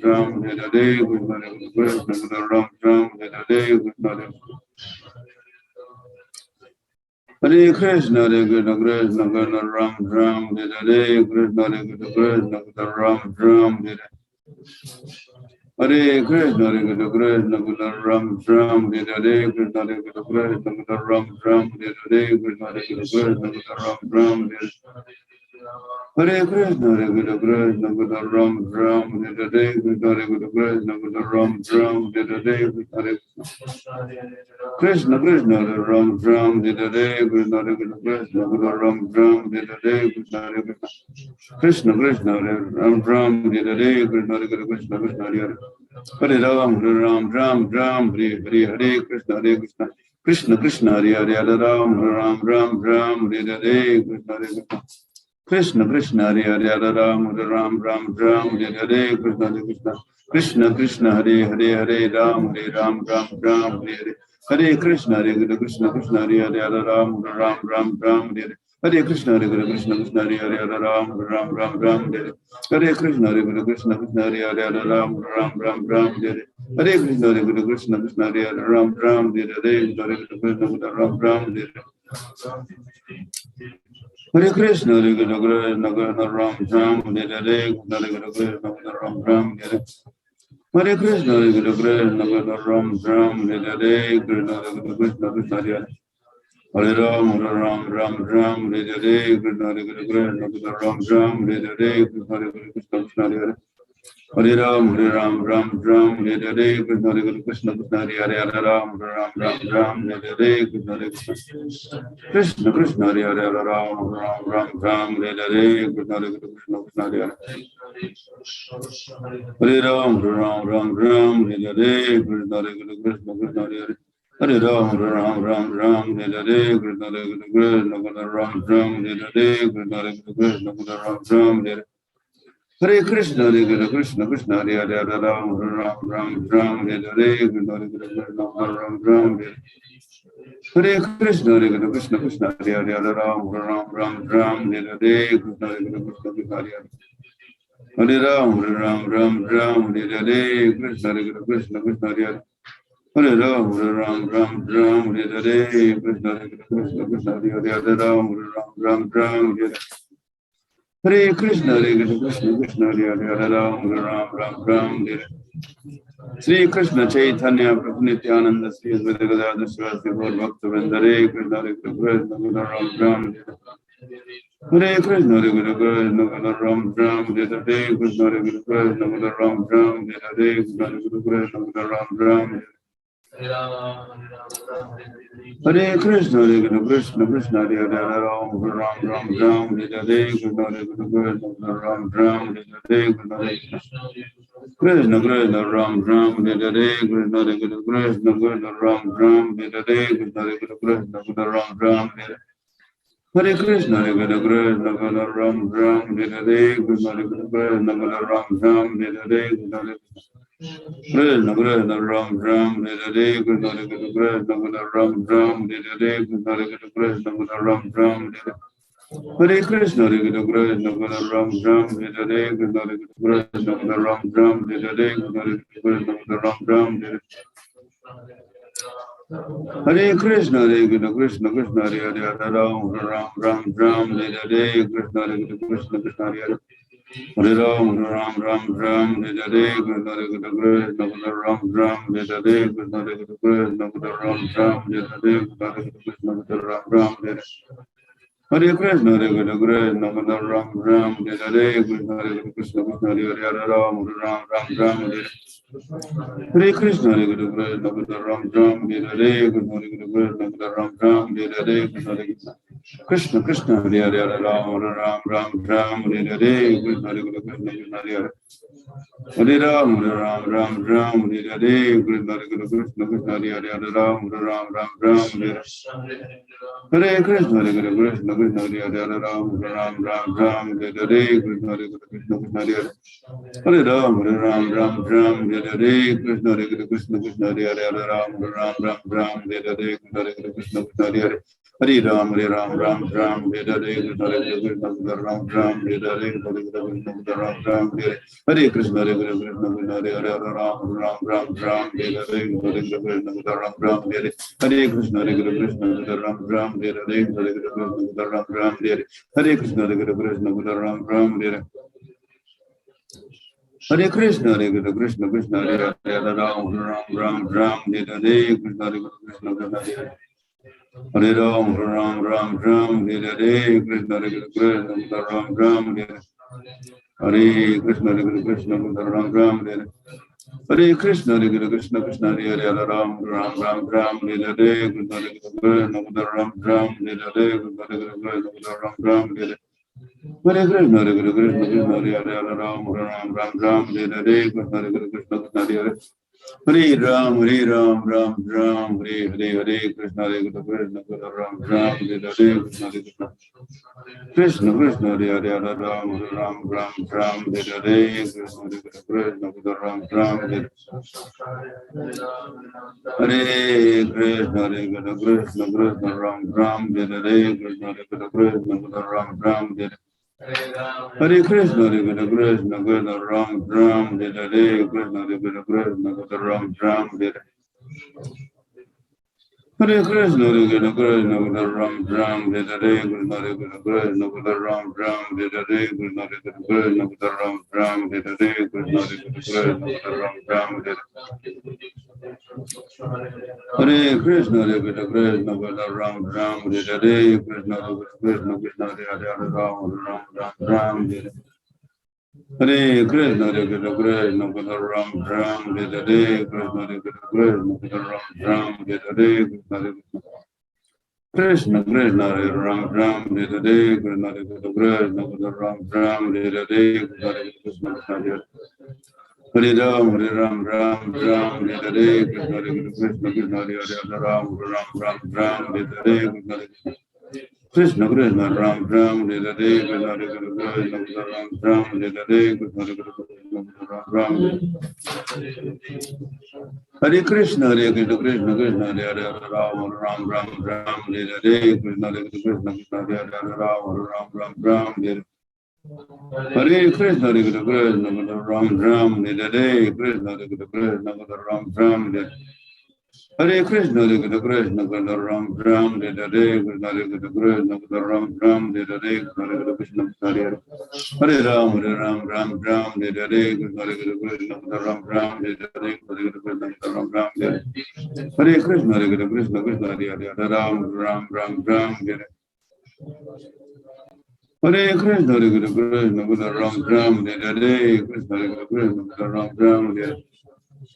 Ram, Hare Krishna Ram Ram, Hare Krishna. Hare Krishna, Krishna Krishna, Ram Ram, Hare Krishna Ram Ram, Hare Krishna, Krishna Ram Ram, Hare Krishna Ram Ram, Hare Krishna Ram Ram. Hare Krishna, Krishna Ram Ram, Hare Krishna Ram Ram, Hare Krishna Krishna Ram Ram, Hare Krishna Ram Ram, Hare Krishna Krishna Ram Ram, Hare Krishna Hare Ram Ram, Hare Krishna Krishna Krishna, Hare Ram Ram, Hare Krishna Krishna, Hare Ram Ram, Hare Krishna Krishna, Hare Ram Ram, Hare Krishna, Krishna Krishna, Hare Ram Ram, Hare Krishna, Krishna Hare Ram Ram, Hare Krishna, Krishna Hare Ram Ram, Hare Krishna, Krishna Hare Ram Ram, Hare Krishna Ram Ram. Hare Krishna, Krishna Ram Ram, Hare Krishna Ram Ram, Hare Krishna, Hare Krishna, Krishna Krishna, Ram Ram, Hare Krishna, Hare Krishna, Krishna Hare Hare Ram, Ram Ram, Hare Krishna, Hare Krishna, Ram Ram, Hare Krishna, Hare Krishna, Krishna Hare Hare Ram, Ram Ram, Hare Krishna, Hare Krishna, Krishna Hare Hare Ram, Ram Ram, Hare Krishna, Hare Krishna, Krishna Hare Hare Ram, Ram, Hare Krishna, Hare Krishna, Krishna Hare Hare Ram, Ram, Hare Krishna, Hare Krishna, Krishna Hare Hare Hare Ram, Ram, Hare Krishna, Hare Krishna, Ram, Hare Krishna, Hare Krishna, Ram, Hare Hare Krishna, Hare Krishna, Krishna Hare Hare, Hare Ram, Ram, Hare Krishna, Hare Krishna, Ram, Hare Hare Krishna, Hare Krishna, Krishna Hare Hare, Hare Ram, Ram, Hare Krishna, Hare Krishna, Krishna Hare Hare. Hare Ram, Ram, Hare Krishna, Hare Krishna, Krishna Hare Hare. Hare Ram, Ram, Hare Krishna, Hare Krishna, Krishna Hare Hare, Hare Ram, Ram, Hare Hare Krishna, Hare Krishna, Krishna Hare Hare, Hare Ram, Ram, Hare Shri Krishna Chaitanya Prabhu Nityananda Shri Advaita Gadadhar Sivasati Gaur Bhakta Vrinda, Hare Krishna, Hare Krishna, Ram, Hare Hare Krishna, Hare Krishna, Ram, Hare Krishna, Hare Krishna, Ram, Hare Krishna, Hare Krishna, Ram, Hare Krishna, Hare Krishna, Krishna Hare Hare, Hare Ram, Ram, Hare Krishna, Hare Krishna, Ram, Hare Krishna, Krishna, Krishna, Ram, Hare Krishna, Hare Krishna, Ram, Hare Krishna, Hare Krishna, Ram, Hare Hare Krishna, Hare Krishna, Ram, Hare Krishna, Hare Krishna, Ram, Hare Krishna, Krishna, Krishna, Ram, Hare Krishna, Hare Krishna, Ram, Hare Krishna, Hare Krishna, Ram, Hare Krishna, Hare Krishna, Ram, Hare Krishna, Hare Krishna, Ram, Hare Krishna, Ram, Hare Krishna, Hare Krishna, Krishna Hare Hare, Hare Ram, Hare Krishna, Hare Krishna, Krishna Hare Hare. Hare Ram, Hare Krishna, Hare Krishna, Ram, Hare Krishna, Hare Krishna, Ram, Hare Krishna, Ram, Hare Krishna, Hare Krishna, Ram, Hare Krishna, Hare Krishna, Krishna Hare Hare, Hare Ram, Hare Hare Krishna, Hare Krishna, Ram, Hare Krishna, Hare Krishna, Ram, Hare Krishna, Krishna, Krishna Hare Hare, Hare Ram, Hare Hare Krishna, Hare Krishna, Krishna Hare Hare. Hare Ram, Hare Hare Krishna, Hare Krishna, Krishna Hare Hare, Hare Ram, Hare Hare Hare Krishna, Hare Krishna, Krishna Hare Hare, Hare Ram, Hare Hare Krishna, Hare Krishna, Krishna Hare Hare. Hare Ram, Hare Hare Krishna, Hare Krishna, Krishna Hare Hare, Hare Ram, Hare Hare Krishna, Hare Krishna, Krishna Hare Hare. Hare Ram, Hare Hare Krishna, Hare Krishna, Ram, Hare Hare Krishna, Ram, Hare Hare Krishna, Hare Krishna, Hare Hare, Hare Ram, Hare Hare Krishna, Ram, Hare Hare Krishna, Hare Krishna, Ram, Hare Hare Krishna, Ram, Hare Hare Krishna, Hare Krishna, Ram, Hare Hare. Hare Krishna, Hare Krishna, Krishna Hare Hare, Hare Ram, Hare Hare Krishna, Hare Krishna, Krishna Hare Hare. Hare Ram, Hare Hare Krishna, Hare Krishna, Ram, Hare Hare. Hare Krishna, Hare Krishna, Ram, Hare Hare. Hare Krishna, Hare Krishna, Krishna Hare Hare, Hare Ram, Hare Hare Krishna, Hare Krishna, Ram, Hare Hare, Krishna, Ram, Hare Hare. Hare Krishna, Hare Krishna, Krishna Hare Hare, Hare Ram, Hare Hare, Krishna, Hare Krishna, Krishna Hare Hare. Hare Ram, Ram, Hare Hare, Krishna, Hare Krishna, Ram, Hare Hare, Krishna, Hare Krishna. Krishna, Krishna, Hare Hare, Hare Ram, Ram, Hare Hare, Krishna, Hare Krishna, Ram, Hare Hare. Hare Krishna, Hare Krishna, Krishna Ram, Hare Hare, Krishna, Hare Krishna, Ram, Hare Hare. Hare Krishna, Hare Krishna, Krishna Ram, Hare Hare, Krishna, Hare Krishna, Ram, Hare Hare. Hare Krishna, Hare Krishna, Krishna Krishna, Ram Ram, Hare Krishna, Hare Krishna, Krishna Krishna, Ram Ram, Hare Krishna, Hare Krishna, Krishna Krishna, Ram Ram, Hare Krishna, Hare Krishna, Krishna Ram Ram, Hare Krishna, Hare Krishna, Krishna Krishna, Ram Ram, Hare Krishna, Krishna Krishna, Hare Ram, Ram Ram, Hare Krishna, Hare Krishna, Krishna Krishna, Ram Ram, Hare Krishna, Hare Krishna, Krishna Ram Ram, Hare Krishna, Krishna Krishna, Hare Ram Ram, Hare Krishna, Krishna Krishna, Ram Ram, Hare Krishna, Hare Ram, Hare Ram, Ram Ram, Hare Krishna, Krishna Krishna, Hare Ram, Ram Ram, Hare Krishna, Krishna Krishna, Ram Ram, Hare Krishna, Krishna Ram Ram, Hare Krishna, Ram Hare Krishna, Hare Krishna, Krishna Krishna, Hare Ram, Ram Ram, Hare Krishna, Krishna Krishna, Hare Ram, Ram Ram, Hare Krishna, Hare Krishna, Krishna Ram Ram, Hare Krishna, Krishna Ram Ram, Hare Krishna, Hare Krishna, Krishna Krishna, Ram Ram, Hare Krishna, Krishna Ram Ram, Hare Krishna, Hare Ram, Hare Ram, Ram Ram, Hare Krishna, Krishna Ram Ram, Hare Krishna, Ram Ram, Hare Krishna, Hare Krishna, Krishna Krishna, Hare Ram, Ram Ram, Hare Hare Krishna, Hare Krishna, Krishna Krishna, Ram Ram, Hare Krishna, Krishna Ram Ram,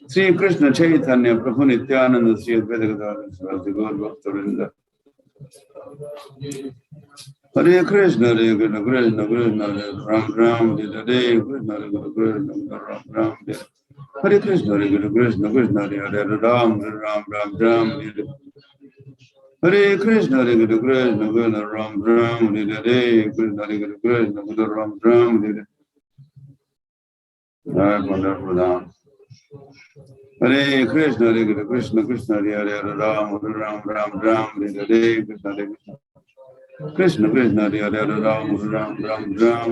Sri Krishna Chaitanya Prabhu Nityananda Sri Advaita Gadadhara Saraswati Gaur Bhakta-vrinda. Hare Krishna, Hare Krishna, Krishna Krishna, Ram Ram, Hare Krishna, Krishna Ram Ram, Hare Krishna, Hare Krishna, Krishna Krishna, Hare Ram, Ram Ram, Hare Krishna, Hare Krishna, Krishna Krishna, Ram Ram, Hare Krishna, Krishna Ram Ram, Hare Krishna, Hare Krishna, Krishna Hare Ram, Ram Ram, Hare Krishna, Krishna Krishna, Hare Ram, Ram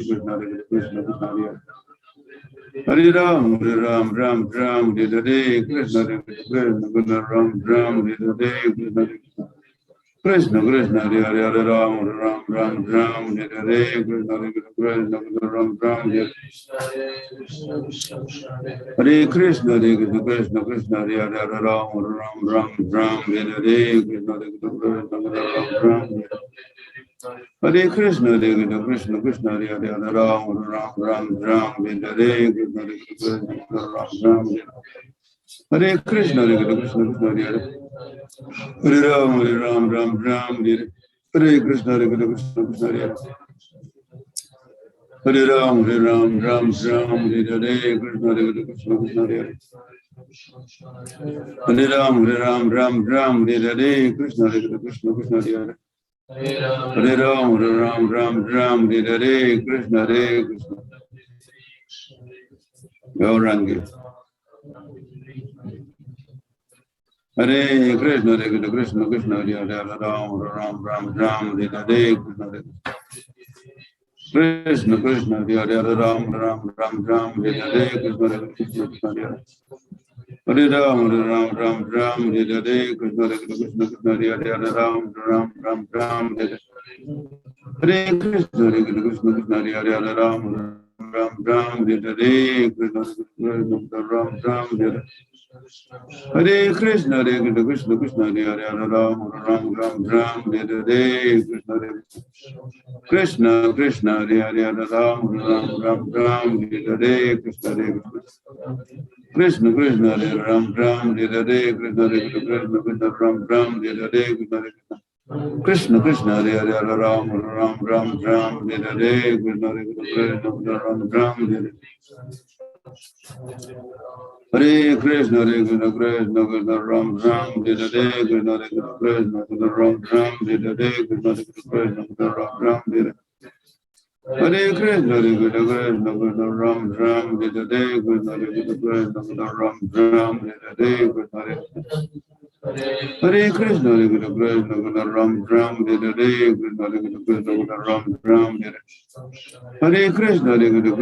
Ram, Hare Krishna, Krishna Hare Hare Ram, Ram Ram, Hare Krishna, Krishna Ram Ram, Hare Krishna, Krishna Krishna, Hare Ram, Ram Ram, Hare Krishna, Krishna Ram Ram, Hare Krishna, Hare Krishna, Krishna Krishna, Hare Ram, Ram Ram, Hare Krishna, Ram Ram, Hare Krishna, Hare Krishna, Krishna Krishna, Hare Ram, Ram Ram, Hare Krishna, Ram Ram, Hare Krishna, Hare Krishna, Krishna Krishna, Hare Ram, Ram Ram, Hare Krishna, Hare Krishna, Krishna Hare Hare Ram, Ram Ram, Hare Krishna, Krishna Krishna, Hare Ram, Ram Hare Krishna, Krishna Krishna, Hare Ram, Ram Hare Krishna, Gaurangi. Hare Krishna, Krishna Krishna, Hare Ram, Ram Hare Krishna, Krishna Krishna, Hare Ram, Ram Hare Krishna, Krishna Krishna, Hare Ram, Ram Hare Krishna, Krishna Krishna, Hare Ram, Ram Hare Krishna, Krishna Krishna, Hare Ram, Ram Hare Krishna, Ram Hare Hare Krishna, Krishna Krishna, Hare Ram, Ram Hare Krishna, Krishna Krishna, Hare Ram, Ram Hare Krishna, Krishna Krishna, Hare Ram, Hare Krishna, Krishna Krishna, Ram Hare Krishna, Krishna Krishna, Hare Ram, Ram Hare Krishna, Krishna Ram Hare Hare Krishna, Krishna Krishna, Ram Hare Krishna, Krishna Ram Hare Krishna, Krishna Ram Hare Hare Krishna, Krishna Krishna, Ram Hare Krishna, Krishna Ram Hare Krishna, Hare Krishna, Krishna Krishna, Ram Hare Krishna, Krishna Ram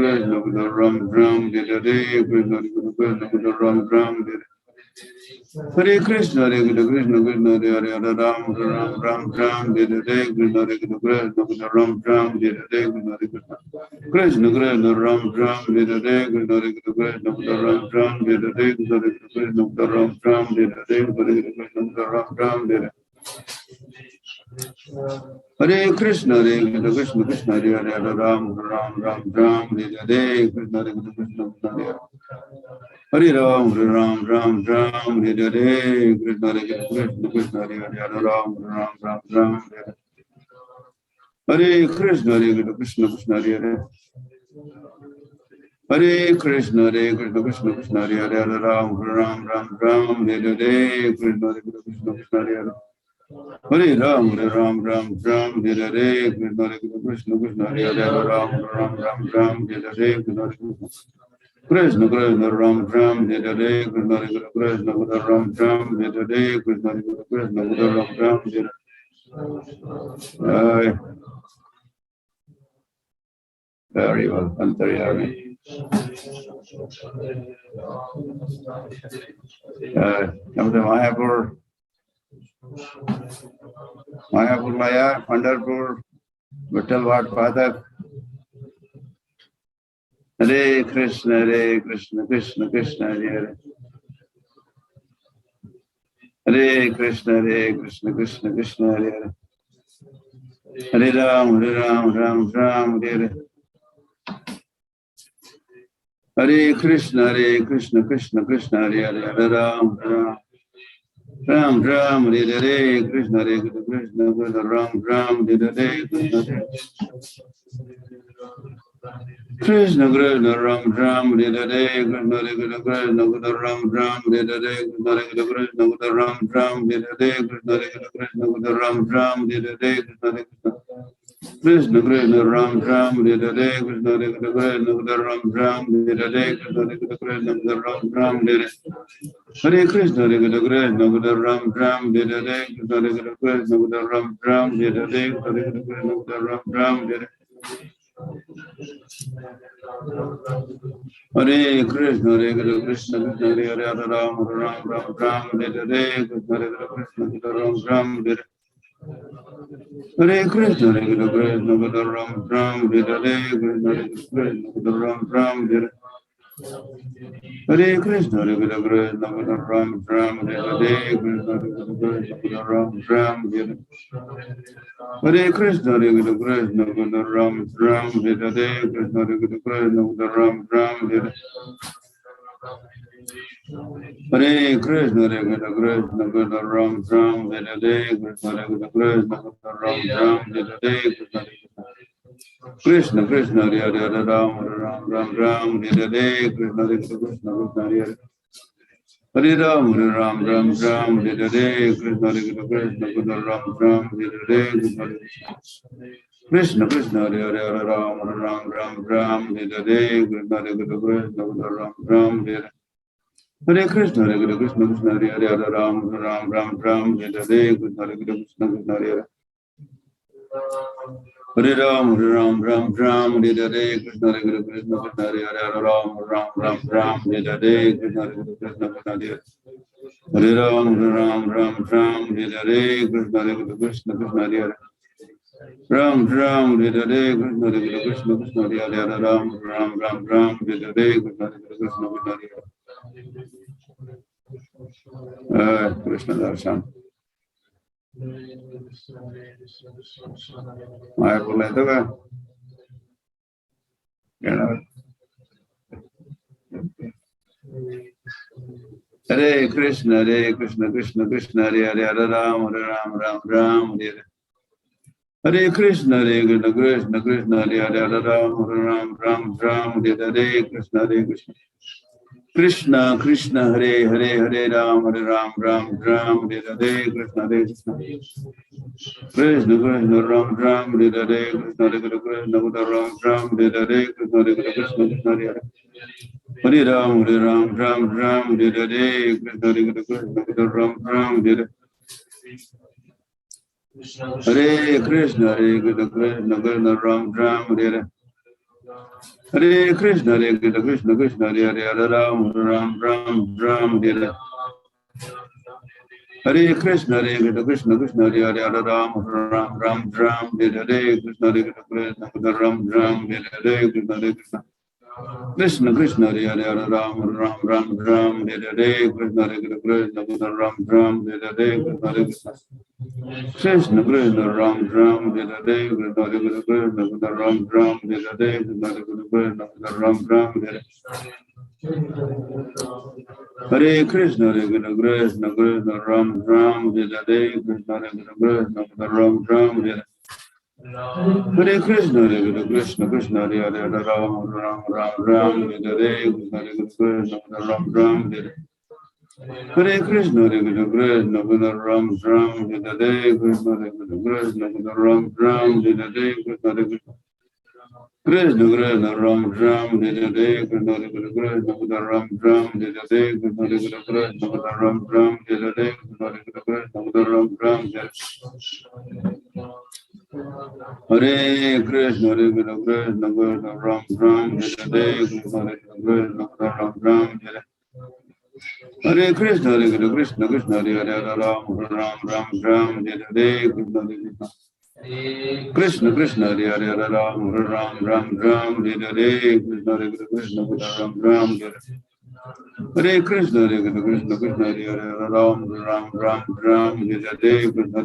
Hare Hare Krishna, Krishna Krishna, Ram Hare Krishna, Krishna Ram Hare Hare Krishna, Hare Krishna, Krishna Krishna, Hare Hare, Hare Ram, Ram Ram, Ram, Hare Hare, Krishna Hare Krishna, Krishna Ram, Ram, Hare Hare, Krishna Hare Krishna, Krishna Krishna, Ram Ram, Hare Hare, Krishna Hare Krishna, Krishna Ram, Ram, Hare Hare, Krishna Hare Krishna, Krishna Ram, Ram, Hare Hare, Krishna Hare Krishna, Ram, Ram, Hare Hare. Hare Krishna, Hare Krishna, Krishna Krishna, Hare Hare, Hare Ram, Ram Ram, Ram, Hare Hare, Krishna Hare Krishna, Krishna Hare Hare. Hare Ram, Ram Ram, Ram, Hare Hare, Krishna Hare Krishna, Krishna Hare Hare, Hare Ram, Ram Ram, Ram, Hare Krishna, Hare Krishna, Krishna Hare Hare. Hare Krishna, Hare Krishna, Krishna Krishna, Hare Hare, Hare Ram, Ram Ram, Ram, Hare Hare, Krishna Hare Krishna, Krishna Hare Hare. Hare Ram, Ram Ram, Ram, Hare Hare, Krishna Hare Krishna, Krishna Hare Hare, Hare Ram, Ram Ram, Ram, Hare Hare, Krishna Hare Krishna. Krishna Krishna Ram Ram, Hare Hare, Krishna Hare Krishna, Ram Ram, Hare Hare, Krishna Hare Krishna, Ram Ram, Hare Hare. Very well, Antaryami. Come to Mayapur, Maya, Pandharpur, Vittal Bhat Pathak. Hare Krishna, Krishna Krishna, Hare Hare. Hare Krishna, Krishna Krishna, Hare Hare. Hare Ram, Ram Ram, Hare Hare. Hare Krishna, Krishna Krishna, Hare Hare. Hare Ram, Ram Ram, Hare Hare. Krishna Krishna, Ram Ram, Hare Hare. Krishna Krishna, Ram Ram, Hare Hare. Krishna Krishna, Ram Ram, Hare Hare. Krishna Krishna, Ram Ram, Hare Hare. Krishna Krishna, Ram Ram, Hare Hare. Krishna Krishna, Ram Ram, Hare Hare. Krishna Krishna, Ram Ram, Hare Hare. Krishna Krishna, Ram Ram, Hare Hare. Hare Krishna, Krishna Ram Ram, Hare Hare. Krishna Krishna, Ram Ram, Hare Hare. Hare Krishna, Ram Ram, Hare Hare. Hare Krishna, Krishna Hare Hare, Hare Ram, Ram Ram, Hare Hare. Krishna Krishna, Ram Ram, Hare Hare. Hare Krishna, Krishna Ram Ram, Hare Hare. Krishna Krishna, Ram Ram, Hare Hare. Hare Krishna, Krishna Ram Ram, Hare Hare. Krishna Krishna, Ram Ram, Hare Hare. Hare Krishna, Krishna Ram Ram, Hare Hare. Krishna Krishna, Ram Ram, Hare Hare. Hare Krishna, Krishna Ram Ram, Hare Hare. Krishna Krishna, Ram Ram, Hare Hare. Krishna Krishna, Hare Hare, Hare Ram, Ram Ram, Hare Hare. Krishna Krishna, Hare Hare. Hare Ram, Ram Ram, Hare Hare. Krishna Krishna, Ram Ram, Hare Hare. Krishna Krishna, Hare Hare, Hare Ram, Ram Ram, Hare Hare. Krishna Krishna, Ram Ram, Hare Hare. Hare Krishna, Krishna Hare Hare, Hare Ram, Ram Ram, Hare Hare. Krishna Krishna, Hare Hare. Hare Ram, Ram Ram, Hare Hare. Krishna Krishna, Hare Hare, Hare Ram, Ram Ram, Hare Hare. Krishna Krishna, Hare Hare. Hare Ram, Ram Ram, Hare Hare. Krishna Krishna, Hare Hare. Ram Ram, Hare Hare. Krishna Krishna, Hare Hare, Hare Ram, Ram Ram, Hare Hare. Krishna Krishna, Hare Hare. Krishna Darshan. Maya बोला तो क्या? Hare Krishna, Krishna Krishna, Hare Hare, Hare Ram, Ram Ram, Hare Hare. Hare Krishna, Krishna Krishna, Hare Hare, Hare Ram, Ram Hare Hare. Krishna Krishna. Krishna Krishna, Hare Hare, Hare Ram, Ram Hare Hare. Krishna Krishna. Krishna Krishna, Ram Hare Hare. Krishna Krishna, Ram Hare Hare. Krishna Krishna, Hare Hare. Hare Ram, Ram Hare Hare. Krishna Krishna, Ram Hare Hare. Hare Krishna, Krishna Ram Hare Hare. Hare Krishna, Krishna Hare Hare, Hare Ram, Ram Hare Hare. Hare Krishna Krishna Krishna Hare Hare Ram Ram Ram Ram Hare Krishna Krishna Ram Ram Hare Krishna Krishna Krishna Krishna Hare Hare Ram Ram Ram Ram Hare Krishna Krishna Ram Ram Hare Krishna Krishna Krishna Ram Ram Hare Krishna Ram Ram Hare Krishna Ram Ram Hare Hare Krishna Krishna Krishna Ram Ram Hare Krishna Krishna Ram Ram Hare Hare Krishna Krishna Krishna Hare Hare Ram Ram Ram Ram Hare Krishna Ram Ram Hare Hare Krishna Krishna Krishna Ram Ram Hare Krishna Krishna Ram Ram Hare Krishna Krishna Krishna Ram Ram Hare Krishna Krishna Ram Ram Hare Krishna Krishna Ram Ram Hare Krishna Ram Ram Hare Hare Krishna Krishna Krishna Ram Ram Hare Krishna Krishna Ram Ram Hare Hare Krishna Krishna Krishna Hare Hare Ram Ram Ram Hare Krishna Krishna Krishna Hare Hare Ram Ram Ram Hare Krishna Ram Ram Hare Hare Krishna Krishna Krishna Hare Hare Ram Ram Hare Krishna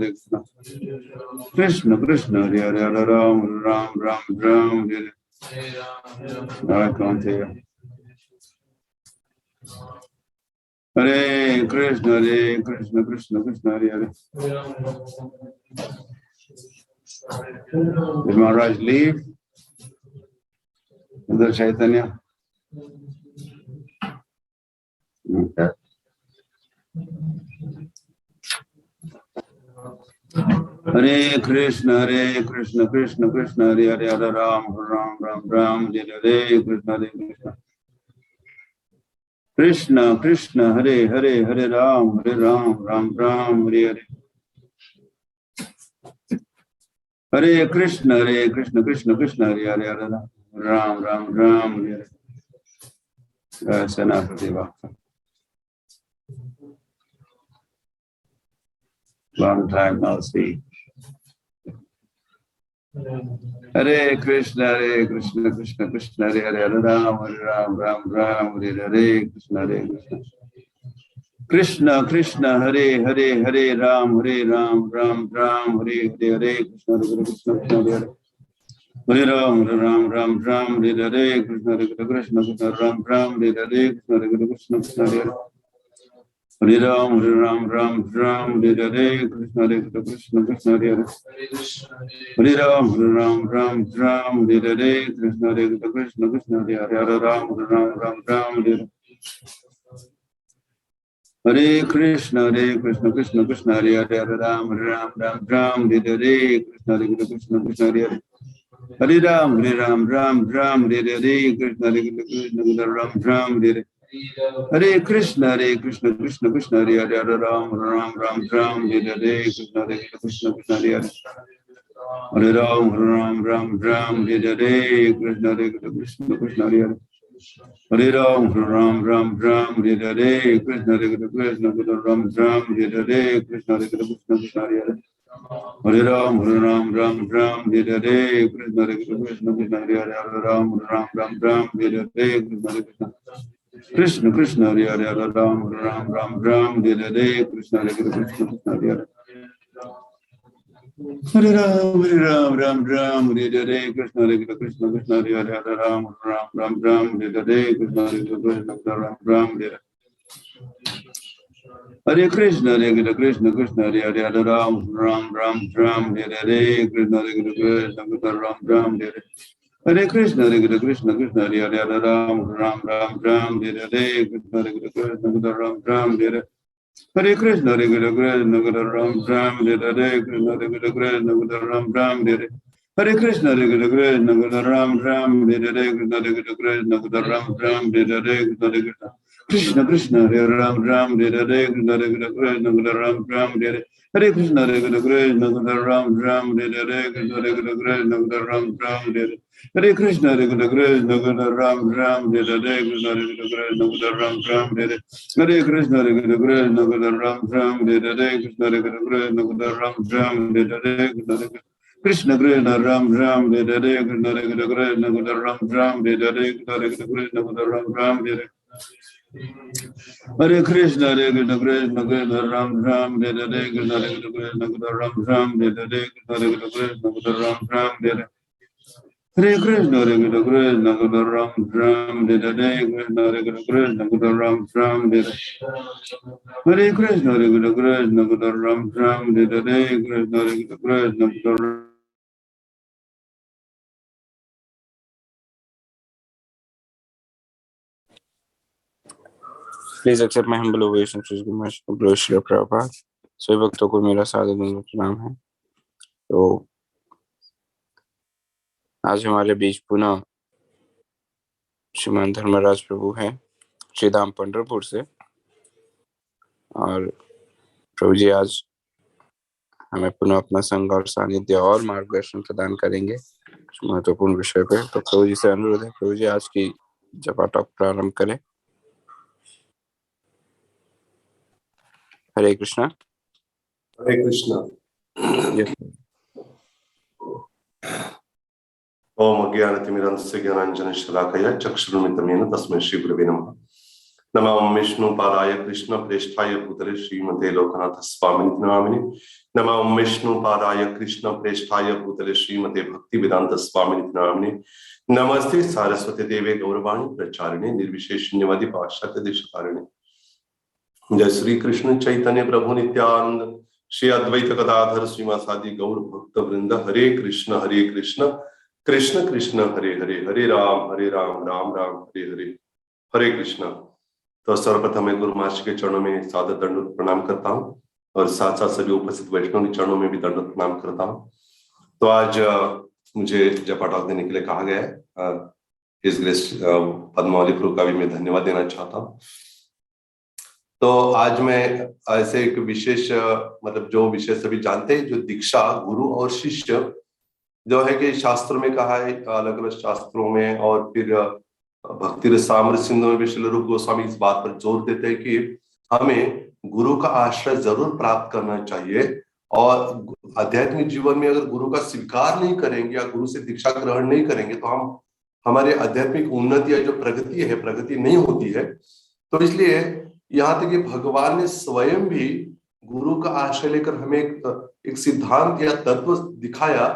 Krishna Krishna Hare Hare Ram Ram Hare I can't hear. Hare Krishna Krishna Krishna Hare Hare. Did Maharaj leave? The Chaitanya? Okay. Hare Krishna Krishna Krishna Hare Hare Hare Ram Ram Hare Krishna Krishna Krishna Hare Hare Ram Ram Hare Hare Hare Krishna Krishna Hare Hare Ram Ram Hare Hare. That's enough of the long time no see. Hare Krishna Krishna Hare Hare Ram Ram Hare Krishna Krishna Krishna Hare Ram Ram Hare Krishna Hare Ram Ram Hare Krishna Ram Hare Krishna Hare Hare Ram Hare Krishna Hare Hare Ram Hare Krishna Hare Ram Hare Hare Krishna Krishna Hare Hare Ram Hare Krishna Hare Hare Ram Hare Krishna Ram Hare Hare Krishna Krishna Hare Hare Ram Hare Krishna Hare Hare Ram Hare Krishna Hare Hare Ram Hare Krishna Ram Hare Krishna Hare Hare Ram Hare Krishna Krishna Krishna Hare Hare Ram Hare Krishna Hare Hare Ram Hare Krishna Krishna Hare Hare Ram Hare Krishna Hare Hare Krishna Krishna Hare Hare Ram Hare Krishna Ram Hare Hare Krishna Krishna Hare Hare Ram Hare Krishna Ram Hare Hare Krishna Ram Hare Krishna Ram Hare Hare Krishna Ram Hare Krishna Ram Hare Krishna Krishna Hare Ram Ram Hare Hare Krishna Hare Krishna Hare Ram Ram Hare Hare Krishna Hare Krishna Hare Ram Ram Hare Hare Krishna Hare Krishna Hare Ram Ram Hare Krishna Hare Krishna Hare Ram Ram Hare Hare Krishna Hare Krishna Hare Ram Ram Hare Krishna Hare Krishna Hare Ram Ram Hare Hare Krishna Hare Krishna Hare Ram Ram Hare Krishna Krishna Ram Ram Hare Hare Krishna Krishna Ram Ram Hare Hare Krishna Krishna Ram Ram Hare Krishna Krishna Krishna Ram Ram Hare Hare Krishna Krishna Ram Ram Hare Hare Krishna Krishna Ram Ram Hare Krishna Krishna Krishna Ram Ram Hare Hare Krishna Krishna Ram Ram Hare Krishna Krishna Krishna Ram Ram Hare Hare Krishna Krishna
Please accept my humble obeisance, Sri Srila Prabhupada. सभी भक्तों को मेरा सादर प्रणाम है। तो आज हमारे बीच पुनः श्रीमान धर्मराज प्रभु हैं श्री धाम पंढरपुर से, और प्रभु जी आज हमें पुनः अपना संग और सानिध्य और मार्गदर्शन प्रदान करेंगे महत्वपूर्ण विषय पे। तो प्रभु जी से अनुरोध है, प्रभु जी आज की जपा टॉक प्रारंभ करें। हरे कृष्णा।
हरे कृष्णा। ओम अज्ञानतिमिरन्धस्य ज्ञानाञ्जनशलाकया चक्षुरुन्मिलितं तस्मै श्रीगुरवे नमः। नमो विष्णुपादाय कृष्णप्रेष्ठाय भूतले श्रीमते लोकनाथ स्वामिनिति नामिने। नमो विष्णुपादाय कृष्णप्रेष्ठाय भूतले श्रीमते भक्तिवेदांत स्वामिनिति नामिने। नमस्ते सारस्वती देवे गौरवाणी प्रचारिणे निर्विशेष शून्यवादी पाश्चात्य देशकारिणे। जय श्री कृष्ण चैतन्य प्रभु नित्यानंद श्री अद्वैत गदाधर श्रीवासादि गौर भक्त वृंद। हरे कृष्ण कृष्ण कृष्ण हरे हरे, हरे राम राम राम हरे हरे, हरे कृष्ण। तो सर्वप्रथम मैं गुरु महाराज के चरणों में सादर दंडवत प्रणाम करता हूँ और साथ साथ सभी उपस्थित वैष्णव के चरणों में भी दंडवत प्रणाम करता हूँ। तो आज मुझे जपा टॉक देने के लिए कहा गया है। इस ग्रेस पद्मावली प्रभु का भी मैं धन्यवाद देना चाहता हूँ। तो आज मैं ऐसे एक विशेष मतलब जो विषय सभी जानते हैं, जो दीक्षा गुरु और शिष्य जो है कि शास्त्रों में कहा है, अलग अलग शास्त्रों में, और फिर भक्ति रसामृत सिंधु में भी श्रील रूप गोस्वामी इस बात पर जोर देते हैं कि हमें गुरु का आश्रय जरूर प्राप्त करना चाहिए। और आध्यात्मिक जीवन में अगर गुरु का स्वीकार नहीं करेंगे या गुरु से दीक्षा ग्रहण नहीं करेंगे तो हम हमारे आध्यात्मिक उन्नति या जो प्रगति नहीं होती है। तो इसलिए यहाँ तक कि भगवान ने स्वयं भी गुरु का आश्रय लेकर हमें एक सिद्धांत या तत्व दिखाया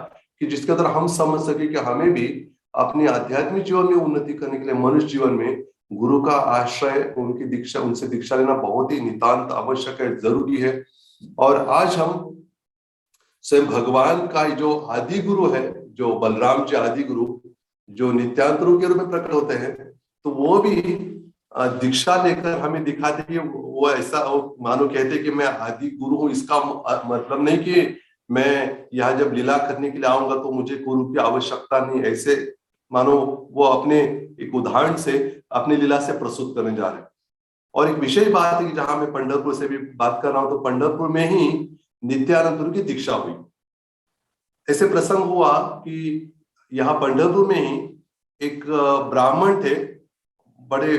कि जिसके अंदर हम समझ सके कि हमें भी अपने आध्यात्मिक जीवन में उन्नति करने के लिए मनुष्य जीवन में गुरु का आश्रय, उनसे दीक्षा लेना बहुत ही नितांत आवश्यक है, जरूरी है। और आज हम स्वयं भगवान का जो आदि गुरु है, जो बलराम जी आदि गुरु, जो नित्यानंद रूप के रूप में प्रकट होते हैं, तो वो भी दीक्षा लेकर हमें दिखाते कि वो ऐसा मानो कहते कि मैं आदि गुरु हूँ। इसका मतलब नहीं कि मैं यहाँ जब लीला करने के लिए आऊंगा तो मुझे गुरु की आवश्यकता नहीं, ऐसे मानो वो अपने एक उदाहरण से अपनी लीला से प्रस्तुत करने जा रहे हैं। और एक विशेष बात है कि जहां मैं पंढरपुर से भी बात कर रहा हूं, तो पंढरपुर में ही नित्यानंद गुरु की दीक्षा हुई। ऐसे प्रसंग हुआ कि यहाँ पंढरपुर में ही एक ब्राह्मण थे, बड़े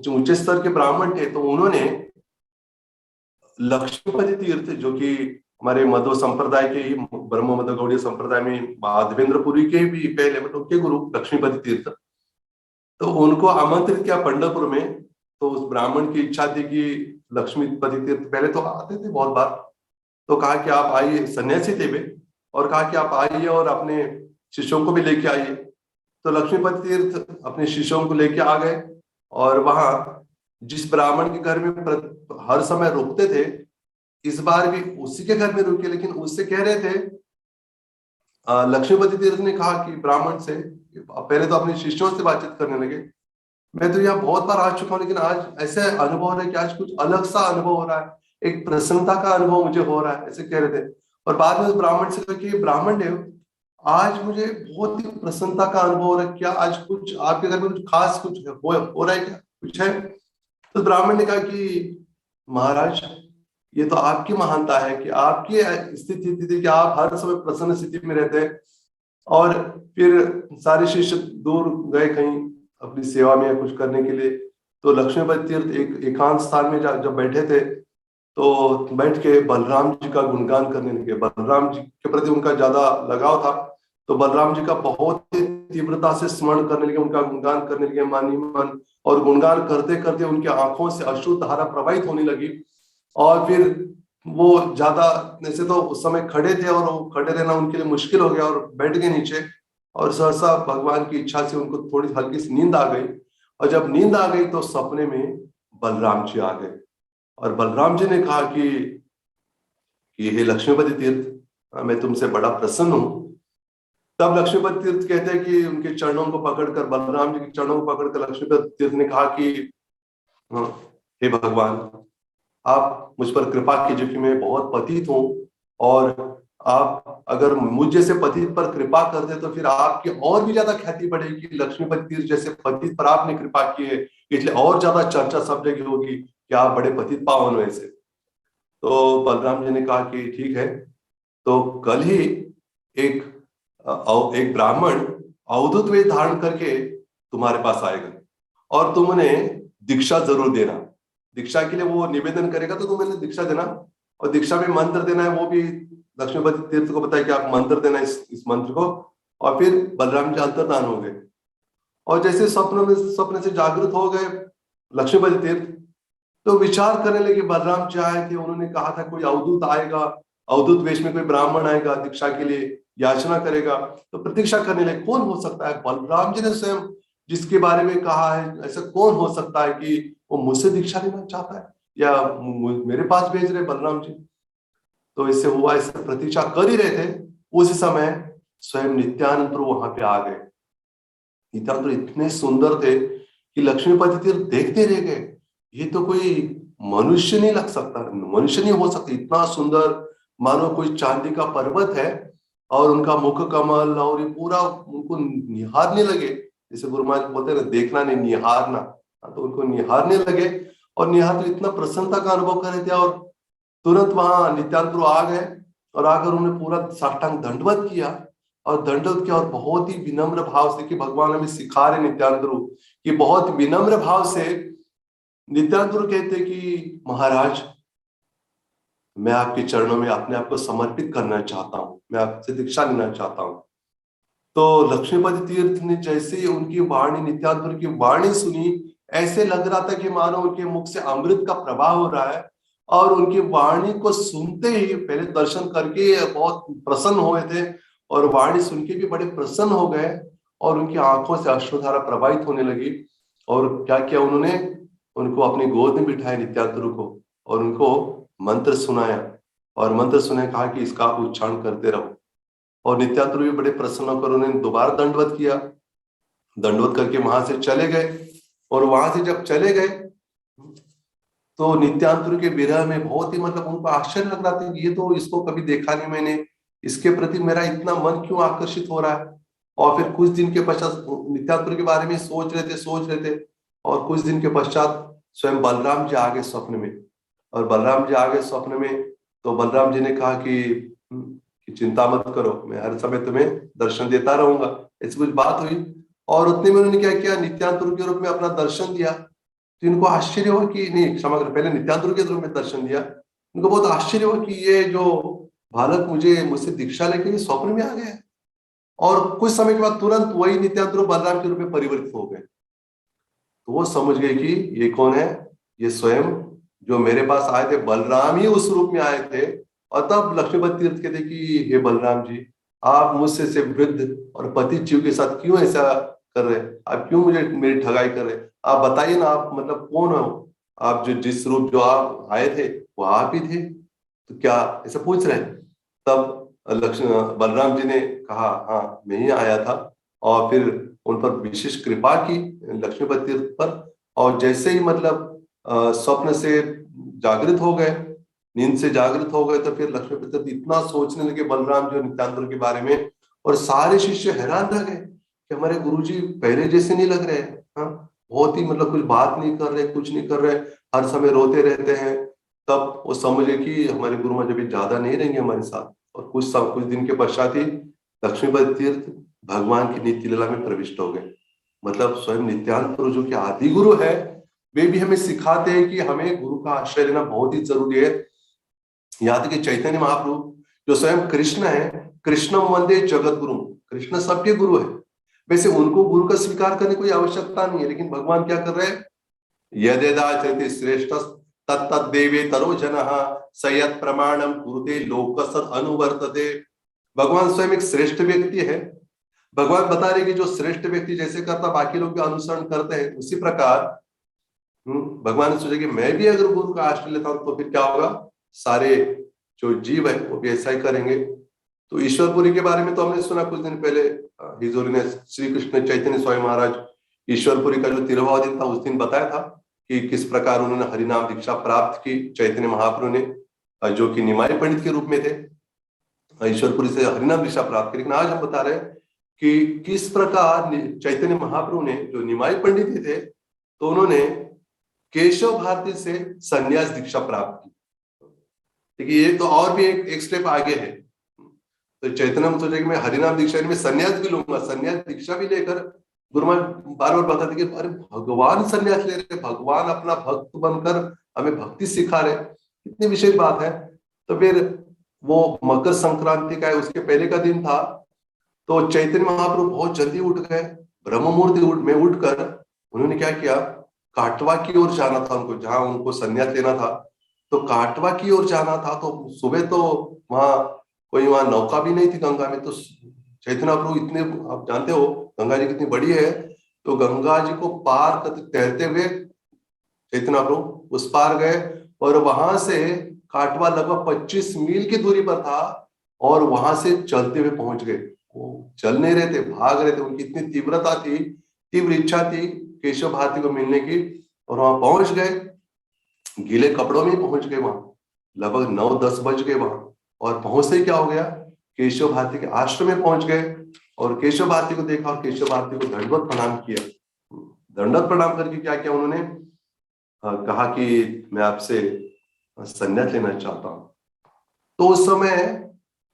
ऊंचे स्तर के ब्राह्मण थे। तो उन्होंने लक्ष्मीपति तीर्थ, जो कि हमारे मध्व संप्रदाय के ही ब्रह्म मध्व गौड़ीय संप्रदाय में माधवेंद्रपुरी के भी पहले मतलब उनके गुरु लक्ष्मीपति तीर्थ, तो उनको आमंत्रित किया पंढरपुर में। तो उस ब्राह्मण की इच्छा थी कि लक्ष्मीपति तीर्थ पहले तो आते थे बहुत बार, तो कहा कि आप आइए, सन्यासी थे वे, और कहा कि आप आइए और अपने शिष्यों को भी लेके आइए। तो लक्ष्मीपति तीर्थ अपने शिष्यों को लेके आ गए और वहां जिस ब्राह्मण के घर में हर समय रुकते थे, इस बार भी उसी के घर में रुके, लेकिन उससे कह रहे थे, लक्ष्मीपति तीर्थ ने कहा कि ब्राह्मण से, पहले तो अपने शिष्यों से बातचीत करने लगे, मैं तो यहाँ बहुत बार आ चुका हूँ, लेकिन आज ऐसे अनुभव हो रहा है कि आज कुछ अलग सा अनुभव हो रहा है, एक प्रसन्नता का अनुभव मुझे हो रहा है, ऐसे कह रहे थे। और बाद में उस ब्राह्मण से कहा कि ब्राह्मण देव, आज मुझे बहुत ही प्रसन्नता का अनुभव हो रहा है, क्या आज कुछ आपके घर में कुछ खास कुछ हो रहा है, क्या कुछ है? तो ब्राह्मण ने कहा कि महाराज, ये तो आपकी महानता है कि आपकी स्थिति थी कि आप हर समय प्रसन्न स्थिति में रहते हैं। और फिर सारे शिष्य दूर गए कहीं अपनी सेवा में या कुछ करने के लिए। तो लक्ष्मीपति तीर्थ एक एकांत स्थान में जब बैठे थे तो बैठ के बलराम जी का गुणगान करने लगे। बलराम जी के प्रति उनका ज्यादा लगाव था, तो बलराम जी का बहुत तीव्रता से स्मरण करने लगे, उनका गुणगान करने लगे मन ही मन। और गुणगान करते करते उनकी आंखों से अश्रु धारा प्रवाहित होने लगी। और फिर वो ज्यादा जैसे तो उस समय खड़े थे और वो खड़े रहना उनके लिए मुश्किल हो गया और बैठ गए नीचे। और सहसा भगवान की इच्छा से उनको थोड़ी हल्की सी नींद आ गई। और जब नींद आ गई तो सपने में बलराम जी आ गए। और बलराम जी ने कहा कि हे लक्ष्मीपति तीर्थ, मैं तुमसे बड़ा प्रसन्न हूं। तब लक्ष्मीपति तीर्थ कहते हैं कि उनके चरणों को पकड़कर, बलराम जी के चरणों को पकड़कर लक्ष्मीपति तीर्थ ने कहा कि हे भगवान, आप मुझ पर कृपा कीजिए कि मैं बहुत पतित हूं, और आप अगर मुझ जैसे पतित पर कृपा कर दे तो फिर आपकी और भी ज्यादा ख्याति बढ़ेगी। लक्ष्मीपति तीर्थ जैसे पतित पर आपने कृपा की है, इसलिए और ज्यादा चर्चा सब जगह होगी कि आप बड़े पतित पावन हो ऐसे। तो बलराम जी ने कहा कि ठीक है, तो कल ही एक ब्राह्मण अवधूत वेश धारण करके तुम्हारे पास आएगा और तुम उन्हें दीक्षा जरूर देना। दीक्षा के लिए वो निवेदन करेगा तो तुम उन्हें दीक्षा देना, और दीक्षा में मंत्र देना है। वो भी लक्ष्मीपति तीर्थ को बताया कि आप मंत्र देना इस मंत्र को। और फिर बलराम जी अंतर्धान हो गए। और जैसे स्वप्न से जागृत हो गए लक्ष्मीपति तीर्थ, तो विचार करने लगे। बलराम जी आए थे, उन्होंने कहा था कोई अवधूत आएगा, अवधूत वेश में कोई ब्राह्मण आएगा, दीक्षा के लिए याचना करेगा। तो प्रतीक्षा करने लगे कौन हो सकता है। बलराम जी ने स्वयं जिसके बारे में कहा है, ऐसा कौन हो सकता है कि वो मुझसे दीक्षा लेना चाहता है या मेरे पास भेज रहे बलराम जी। तो इससे हुआ, इससे प्रतीक्षा कर ही रहे थे। उस समय स्वयं नित्यानंद प्रभु वहां पे आ गए। नित्यानंद प्रभु इतने सुंदर थे कि लक्ष्मीपति तीर्थ देखते रह गए, ये तो कोई मनुष्य नहीं लग सकता, मनुष्य नहीं हो सकता, इतना सुंदर, मानो कोई चांदी का पर्वत है। और उनका मुख कमल और ये पूरा उनको निहारने लगे, जैसे गुरु महाराज बोलते हैं ना, देखना नहीं निहारना। तो उनको निहारने लगे और निहार तो इतना प्रसन्नता का अनुभव कर रहे थे। और तुरंत वहां नित्यानंद प्रभु आ गए और आकर उन्होंने पूरा साष्टांग दंडवत किया। और दंडवत किया और बहुत ही विनम्र भाव से, कि भगवान हमें सिखा रहे नित्यानंद प्रभु कि बहुत विनम्र भाव से नित्यानंद प्रभु कहते कि महाराज, मैं आपके चरणों में अपने आप को समर्पित करना चाहता हूं, मैं आपसे दीक्षा लेना चाहता हूं। तो लक्ष्मीपति तीर्थ ने जैसे ही उनकी वाणी, नित्यानंद प्रभु की वाणी सुनी, ऐसे लग रहा था कि मानो उनके मुख से अमृत का प्रवाह हो रहा है। और उनकी वाणी को सुनते ही, पहले दर्शन करके बहुत प्रसन्न हुए थे और वाणी सुन के भी बड़े प्रसन्न हो गए, और उनकी आंखों से अश्रुधारा प्रवाहित होने लगी। और क्या किया उन्होंने, उनको अपनी गोद में बिठाया नित्यानंद प्रभु को, और उनको मंत्र सुनाया। और मंत्र सुने कहा कि इसका आप उच्चारण करते रहो। और नित्यानंद प्रभु भी बड़े प्रसन्न होकर उन्होंने दोबारा दंडवत किया। दंडवत करके वहां से चले गए। और वहां से जब चले गए तो नित्यानंद प्रभु के विरह में बहुत ही, मतलब उनको आश्चर्य लग रहा था कि ये तो, इसको कभी देखा नहीं मैंने, इसके प्रति मेरा इतना मन क्यों आकर्षित हो रहा है। और फिर कुछ दिन के पश्चात नित्यानंद प्रभु के बारे में सोच रहे थे। और कुछ दिन के पश्चात स्वयं बलराम जी आ गए स्वप्न में। और बलराम जी आ गए स्वप्न में, तो बलराम जी ने कहा कि चिंता मत करो, मैं हर समय तुम्हें दर्शन देता रहूंगा। ऐसी कुछ बात हुई। और उतने में उन्होंने क्या किया, नित्यानंद प्रभु के रूप में अपना दर्शन दिया। तो इनको आश्चर्य हुआ कि, नहीं क्षमा कर, पहले नित्यानंद प्रभु के रूप में दर्शन दिया। इनको बहुत आश्चर्य हुआ कि ये जो बालक मुझसे दीक्षा लेके स्वप्न में आ गया। और कुछ समय के बाद तुरंत वही नित्यानंद प्रभु बलराम के रूप में परिवर्तित हो गए। तो वो समझ गए कि ये कौन है, ये स्वयं जो मेरे पास आए थे बलराम ही उस रूप में आए थे। और तब लक्ष्मीपति तीर्थ कहते कि हे बलराम जी, आप मुझसे से वृद्ध और पतित जीव के साथ क्यों ऐसा कर रहे, आप क्यों मेरी ठगाई कर रहे, आप बताइए ना, आप मतलब कौन हो, आप जो जिस रूप जो आप आए थे वो आप ही थे, तो क्या ऐसा पूछ रहे। तब बलराम जी ने कहा हाँ मैं ही आया था। और फिर उन पर विशेष कृपा की लक्ष्मीपति तीर्थ पर। और जैसे ही मतलब स्वप्न से जागृत हो गए, नींद से जागृत हो गए, तो फिर लक्ष्मीपति इतना सोचने लगे बलराम जी और नित्यानंद के बारे में। और सारे शिष्य हैरान रह गए कि हमारे गुरुजी पहले जैसे नहीं लग रहे हैं। हाँ, बहुत ही मतलब कुछ बात नहीं कर रहे, कुछ नहीं कर रहे, हर समय रोते रहते हैं, तब वो समझे कि हमारे गुरु महाराज अभी ज्यादा नहीं रहेंगे हमारे साथ। और कुछ दिन के पश्चात ही लक्ष्मीपति तीर्थ भगवान की नित्य लीला में प्रविष्ट हो गए। मतलब स्वयं नित्यानंद प्रभु जो कि आदि गुरु है, वे भी हमें सिखाते हैं कि हमें गुरु का आश्रय लेना बहुत ही जरूरी है। यहाँ तक कि चैतन्य महाप्रभु जो स्वयं कृष्ण है, कृष्ण वंदे जगत गुरु, कृष्ण सबके गुरु है। वैसे उनको गुरु का स्वीकार करने की कोई आवश्यकता नहीं है, लेकिन भगवान क्या कर रहे हैं, यदेदाचरति श्रेष्ठ तत्तद्देवे तरो जनः सयत् प्रमाणम कुरुते लोकसद अनुवर्तते। भगवान स्वयं एक श्रेष्ठ व्यक्ति है। भगवान बता रहे कि जो श्रेष्ठ व्यक्ति जैसे करता बाकी लोग भी अनुसरण करते हैं, उसी प्रकार भगवान ने सोचा कि मैं भी अगर गुरु का आश्रय लेता हूं तो फिर क्या होगा, सारे जो जीव है वो भी ऐसा ही करेंगे। तो ईश्वरपुरी के बारे में तो हमने सुना कुछ दिन पहले, हिज होलीनेस श्री कृष्ण चैतन्य स्वामी महाराज ईश्वरपुरी का जो 13वां दिन था उस दिन बताया था कि किस प्रकार उन्होंने हरिनाम दीक्षा प्राप्त की चैतन्य महाप्रभु ने, जो कि निमाई पंडित के रूप में थे, ईश्वरपुरी से हरिनाम दीक्षा प्राप्त की। लेकिन आज हम बता रहे हैं कि किस प्रकार चैतन्य महाप्रभु ने, जो निमाई पंडित थे, तो उन्होंने केशव भारती से संन्यास दीक्षा प्राप्त की। देखिए ये तो और भी एक स्टेप आगे है। तो चैतन्य में सोचा कि मैं हरिनाम दीक्षा में संन्यास भी लूंगा, संन्यास दीक्षा भी लेकर गुरु महाराज बार बार बताते कि अरे भगवान संन्यास ले रहे, भगवान अपना भक्त बनकर हमें भक्ति सिखा रहे, कितनी विशेष बात है। तो फिर वो मकर संक्रांति का है, उसके पहले का दिन था, तो चैतन्य महाप्रभु बहुत जल्दी उठ गए, ब्रह्म मुहूर्त में उठकर उन्होंने क्या किया, काटवा की ओर जाना था उनको, जहां उनको संन्यास लेना था, तो काटवा की ओर जाना था। तो सुबह तो वहां नौका भी नहीं थी गंगा में, तो चैतन्य प्रभु इतने, आप जानते हो गंगा जी कितनी बड़ी है, तो गंगा जी को पार तैरते हुए चैतन्य प्रभु उस पार गए, और वहां से काटवा लगभग 25 मील की दूरी पर था, और वहां से चलते हुए पहुंच गए। वो चल नहीं रहे थे, भाग रहे थे, उनकी इतनी तीव्रता थी, तीव्र इच्छा थी केशव भारती को मिलने की, और वहां पहुंच गए, गीले कपड़ों में पहुंच गए, वहां लगभग 9-10 बज गए वहां, और पहुंचते क्या हो गया, केशव भारती के आश्रम में पहुंच गए, और केशव भारती को देखा, और केशव भारती को दंडवत प्रणाम किया। दंडवत प्रणाम करके क्या किया उन्होंने, कहा कि मैं आपसे संन्यास लेना चाहता हूं। तो उस समय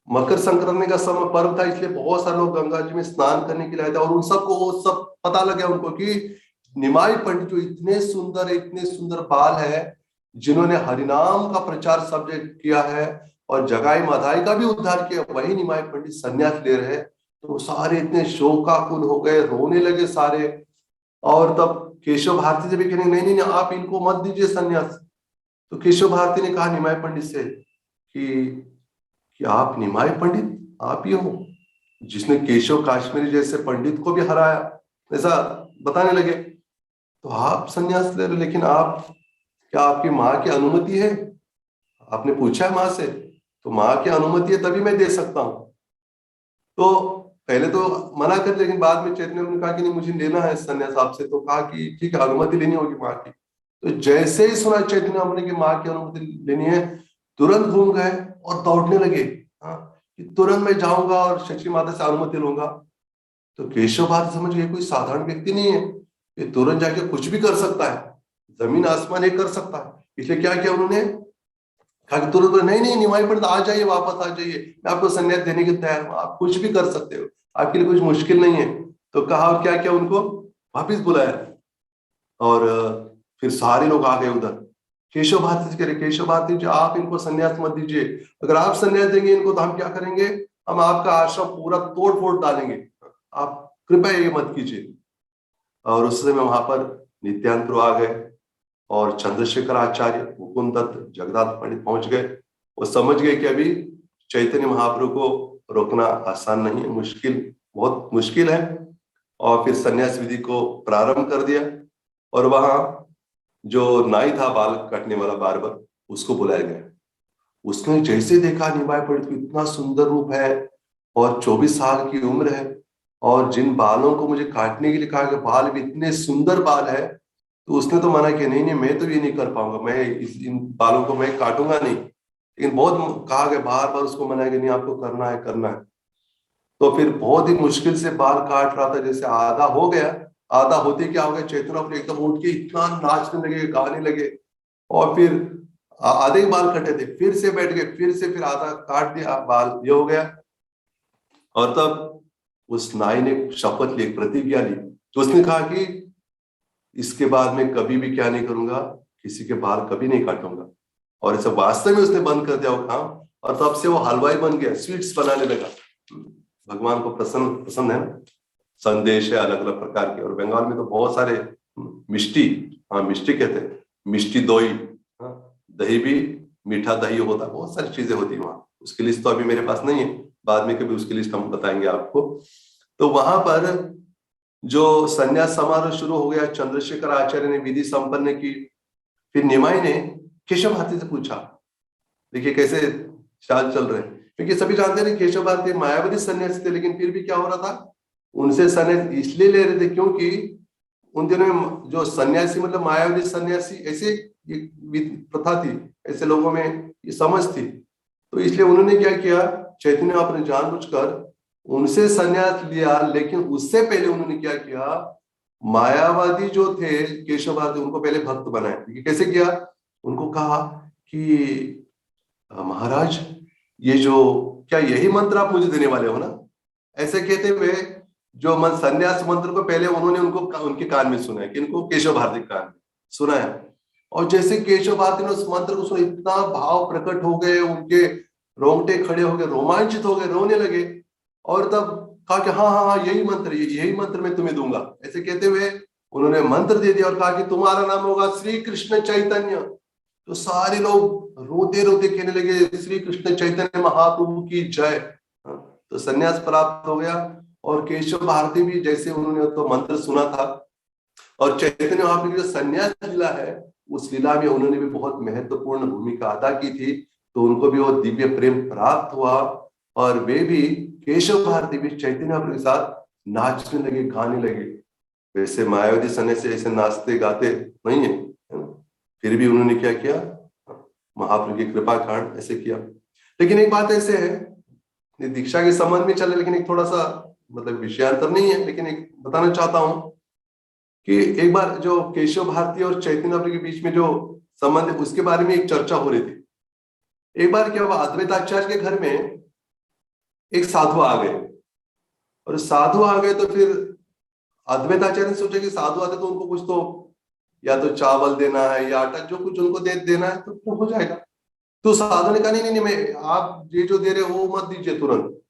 मकर संक्रांति का समय पर्व था, इसलिए बहुत सारे लोग गंगा जी में स्नान करने के लिए आए थे, और उन सबको वो सब पता लग गया उनको कि निमाई पंडित जो इतने सुंदर बाल है, जिन्होंने हरिनाम का प्रचार सब जगह किया है और जगाई माधाई का भी उद्धार किया, वही निमाई पंडित संन्यास ले रहे। तो सारे इतने शोकाकुल हो गए, रोने लगे सारे। और तब केशव भारती से भी कहने नहीं नहीं आप इनको मत दीजिए संन्यास। तो केशव भारती ने कहा निमाई पंडित से कि आप निमाई पंडित आप ही हो जिसने केशव काश्मीरी जैसे पंडित को भी हराया, ऐसा बताने लगे। तो आप संन्यास ले रहे, लेकिन आप क्या आपकी माँ की अनुमति है? आपने पूछा है माँ से? तो माँ की अनुमति है तभी मैं दे सकता हूं। तो पहले तो मना कर, लेकिन बाद में चैतन्य ने कहा कि नहीं मुझे लेना है संन्यास आपसे। तो कहा कि ठीक है अनुमति लेनी होगी माँ की। तो जैसे ही सुना चैतन्य हमने की माँ की अनुमति लेनी है, तुरंत घूम गए और दौड़ने लगे कि तुरंत मैं जाऊंगा और शची माता से अनुमति लूंगा। तो केशव भारती समझ ये कोई साधारण व्यक्ति नहीं है, ये तुरंत जाके कुछ भी कर सकता है, जमीन आसमान एक कर सकता है। इसलिए क्या किया उन्होंने, कहा कि तुरंत नहीं निमाई पंडित आ जाइए, वापस आ जाइए, मैं आपको संन्यास देने के तैयार हूं, आप कुछ भी कर सकते हो, आपके लिए कुछ मुश्किल नहीं है। तो कहा और क्या किया, उनको वापिस बुलाया, और फिर सारे लोग आ गए उधर। केशव भारती से कह रहे, केशव भारती जी आप इनको संन्यास मत दीजिए, अगर आप संन्यास देंगे इनको तो हम क्या करेंगे, हम आपका आश्रम पूरा तोड़ फोड़ डालेंगे, आप कृपया ये मत कीजिए। और उस समय वहां पर नित्यानंद प्रभु आ गए, और चंद्रशेखर आचार्य, मुकुंद दत्त, जगन्नाथ पंडित पहुंच गए। वो समझ गए कि अभी चैतन्य महाप्रभु को रोकना आसान नहीं है, मुश्किल, बहुत मुश्किल है। और फिर संन्यास विधि को प्रारंभ कर दिया, और वहां जो नाई था बाल काटने वाला बार्बर, उसको बुलाया गया। उसने जैसे देखा निमाई पंडित को इतना सुंदर रूप है और 24 साल की उम्र है, और जिन बालों को मुझे काटने के लिए कहा कि बाल भी इतने सुंदर बाल है, तो उसने तो मना किया, नहीं मैं तो ये नहीं कर पाऊंगा, मैं इन बालों को मैं काटूंगा नहीं। लेकिन बहुत कहा गया, बार बार उसको मना किया, नहीं आपको करना है। तो फिर बहुत ही मुश्किल से बाल काट रहा था, जैसे आधा हो गया आधा होते क्या हो गया, चैतन्य महाप्रभु एकदम उठ के इतना नाचने लगे, गाने लगे, और फिर आधे ही बाल कटे थे, फिर से बैठ गए, फिर आधा काट दिया, बाल ये हो गया। और तब उस नाई ने शपथ ली, प्रतिज्ञा ली, तो उसने कहा कि इसके बाद मैं कभी भी क्या नहीं करूंगा, किसी के बाल कभी नहीं काटूंगा। और ऐसा वास्तव में उसने बंद कर दिया वो काम, और तब से वो हलवाई बन गया, स्वीट्स बनाने लगा। भगवान को पसंद है ना, संदेश है अलग अलग प्रकार के। और बंगाल में तो बहुत सारे मिष्टी, हाँ मिष्टी कहते हैं, मिष्टी दोई, दही भी, मीठा दही होता है, बहुत सारी चीजें होती है वहां। उसकी लिस्ट तो अभी मेरे पास नहीं है, बाद में कभी उसकी लिस्ट हम बताएंगे आपको। तो वहां पर जो संन्यास समारोह शुरू हो गया, चंद्रशेखर आचार्य ने विधि संपन्न की। फिर निमाई ने केशव भारती से पूछा, देखिए कैसे चाल चल रहे हैं, क्योंकि सभी जानते हैं केशव भारती मायावती सन्यासी थे, लेकिन फिर भी क्या हो रहा था, उनसे सन्यास इसलिए ले रहे थे क्योंकि उन दिनों में जो सन्यासी मतलब मायावती सन्यासी ऐसे ये प्रथा थी, ऐसे लोगों में ये समझ थी। तो इसलिए उन्होंने क्या किया, चैतन्य आपने जानबूझकर उनसे सन्यास लिया, लेकिन उससे पहले उन्होंने क्या किया, मायावादी जो थे केशव भारती उनको पहले भक्त बनाए। कैसे किया, उनको कहा कि महाराज ये जो क्या यही मंत्र आप मुझे देने वाले हो ना, ऐसे कहते हुए जो संन्यास मंत्र को पहले उन्होंने उनके कान में सुनाया, कि इनको केशव भारती के कान में सुनाया। और जैसे केशव भारती ने उस मंत्र को सुना, इतना भाव प्रकट हो गए, उनके रोंगटे खड़े हो गए, रोमांचित हो गए, रोने लगे। और तब कहा कि हाँ हाँ हाँ यही मंत्र मैं तुम्हें दूंगा। ऐसे कहते हुए उन्होंने मंत्र दे दिया और कहा कि तुम्हारा नाम होगा श्री कृष्ण चैतन्य। तो सारे लोग रोते रोते कहने लगे, श्री कृष्ण चैतन्य महाप्रभु की जय। तो सन्यास प्राप्त हो गया। और केशव भारती भी जैसे उन्होंने तो मंत्र सुना था, और चैतन्य महाप्रभु की जो सन्यास लीला है, उस लीला में उन्होंने भी बहुत महत्वपूर्ण भूमिका अदा की थी। तो उनको भी वो दिव्य प्रेम प्राप्त हुआ, और वे भी केशव भारती भी चैतन्य महाप्रभु के साथ नाचने लगे, गाने लगे। वैसे मायावती सन्यासी ऐसे नाचते गाते नहीं है, फिर भी उन्होंने क्या किया, महाप्रभु की कृपा कारण ऐसे किया। लेकिन एक बात ऐसे है, दीक्षा के संबंध में चले, लेकिन एक थोड़ा सा मतलब विषयांतर नहीं है, लेकिन एक बताना चाहता हूं कि एक बार जो केशव भारती और चैतन्य महाप्रभु के बीच में जो संबंध है, उसके बारे में एक चर्चा हो रही थी। एक बार क्या हुआ, अद्वैताचार्य के घर में एक साधु आ गए, और साधु आ गए तो फिर अद्वैताचार्य ने सोचा कि साधु आते तो उनको कुछ तो या तो चावल देना है या आटा, जो कुछ उनको देना है तो हो जाएगा। तो साधु ने कहा नहीं, मैं आप ये जो दे रहे हो वो मत दीजिए तुरंत,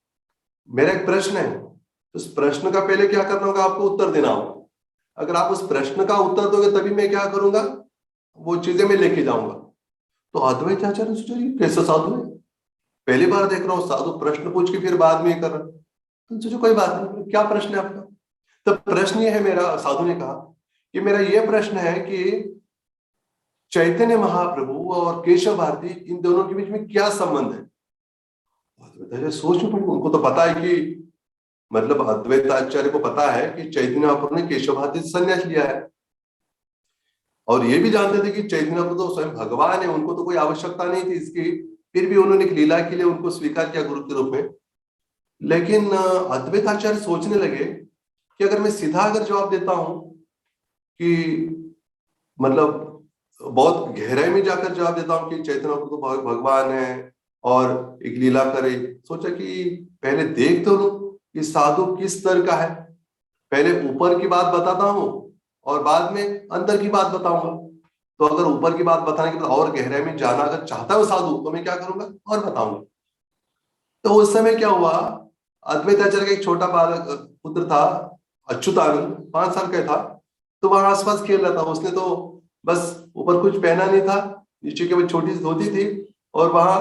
मेरा एक प्रश्न है, तो उस प्रश्न का पहले क्या करना होगा, आपको उत्तर देना होगा। अगर आप उस प्रश्न का उत्तर दोगे तभी मैं क्या करूंगा, वो चीजें मैं लेके जाऊंगा। तो अद्वैताचार्य ने सोचा कैसा साधु है, पहली बार देख रहा हूँ साधु प्रश्न पूछ के फिर बाद में कर रहा। तो सोचो कोई बात नहीं, क्या प्रश्न है आपका। तो प्रश्न ये है मेरा, साधु ने कहा कि मेरा ये प्रश्न है कि चैतन्य महाप्रभु और केशव भारती इन दोनों के बीच में क्या संबंध है। सोच में पड़ी, उनको तो पता है कि मतलब अद्वैताचार्य को पता है कि चैतन्य महाप्रभु ने केशव भारती से संन्यास लिया है, और ये भी जानते थे कि चैतन्य महाप्रभु तो स्वयं भगवान है, उनको तो कोई आवश्यकता नहीं थी इसकी, फिर भी उन्होंने लीला के लिए उनको स्वीकार किया गुरु के रूप में। लेकिन अद्वैताचार्य सोचने लगे कि अगर मैं सीधा अगर जवाब देता हूं कि मतलब बहुत गहराई में जाकर जवाब देता हूं कि चैतन्य महाप्रभु तो भगवान है और एक लीला करे, सोचा कि पहले देख तो लो कि साधु किस स्तर का है, पहले ऊपर की बात बताता हूं और बाद में अंदर की बात बताऊंगा। तो अगर ऊपर की बात बताने के बाद और गहराई में जाना अगर चाहता है साधु, तो मैं क्या करूंगा और बताऊंगा। तो उस समय क्या हुआ, अद्वैताचार्य का एक छोटा बालक पुत्र था अच्युतानंद, 5 साल का था, तो वहां आसपास खेल रहा था। उसने तो बस ऊपर कुछ पहना नहीं था, नीचे के छोटी सी धोती थी, और वहां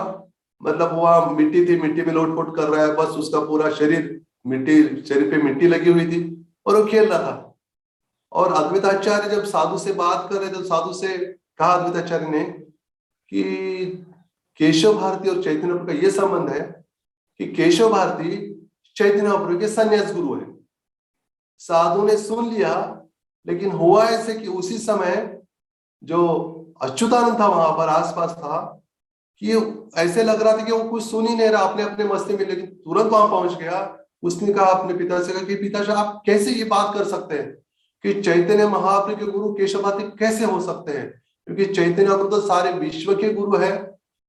मतलब वहां मिट्टी थी, मिट्टी में लोटपोट कर रहा है, बस उसका पूरा शरीर पे मिट्टी लगी हुई थी और वो खेल रहा था। और अद्वैताचार्य जब साधु से बात कर रहे थे, तो साधु से कहा अद्वैताचार्य ने कि केशव भारती और चैतन्य महाप्रभु का यह संबंध है कि केशव भारती चैतन्य महाप्रभु के संन्यास गुरु है। साधु ने सुन लिया, लेकिन हुआ ऐसे कि उसी समय जो अच्युतानंद था वहां पर आसपास था, कि ऐसे लग रहा था कि वो कुछ सुन ही नहीं रहा, अपने अपने मस्ती में, लेकिन तुरंत वहां पहुंच गया। उसने कहा अपने पिता से, कहा कि पिताजी आप कैसे ये बात कर सकते हैं, कि चैतन्य महाप्रभु के गुरु केशवादि कैसे हो सकते हैं, क्योंकि चैतन्य महाप्रभु तो सारे विश्व के गुरु है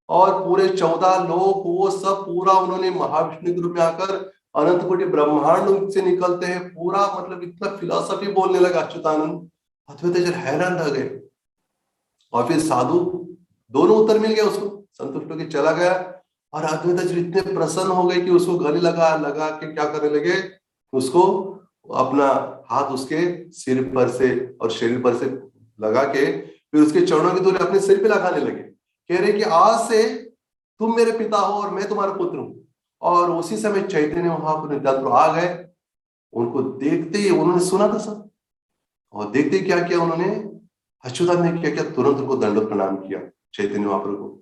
और पूरे 14 लोक वो सब पूरा उन्होंने महाविष्णु गुरु में आकर अनंत कोटि ब्रह्मांड से निकलते हैं, पूरा मतलब इतना फिलॉसफी बोलने लगा अच्युतानंद। अद्वैताचार्य हैरान रह गए और फिर साधु दोनों उत्तर मिल गया उसको, संतुष्ट होकर चला गया। और अद्वैताचार्य इतने प्रसन्न हो गए कि उसको गले लगा लगा के क्या करने लगे, उसको अपना हाथ उसके सिर पर से और शरीर पर से लगा के फिर उसके चरणों की धूल अपने सिर पे लगाने लगे, कह रहे कि आज से तुम मेरे पिता हो और मैं तुम्हारा पुत्र हूं। और उसी समय चैतन्य महाप्रभु आ गए, उनको देखते ही उन्होंने सुना था सब, और देखते ही क्या किया उन्होंने, अच्युतानंद ने क्या किया, तुरंत उनको दंडवत प्रणाम किया चैतन्य महाप्रभु को।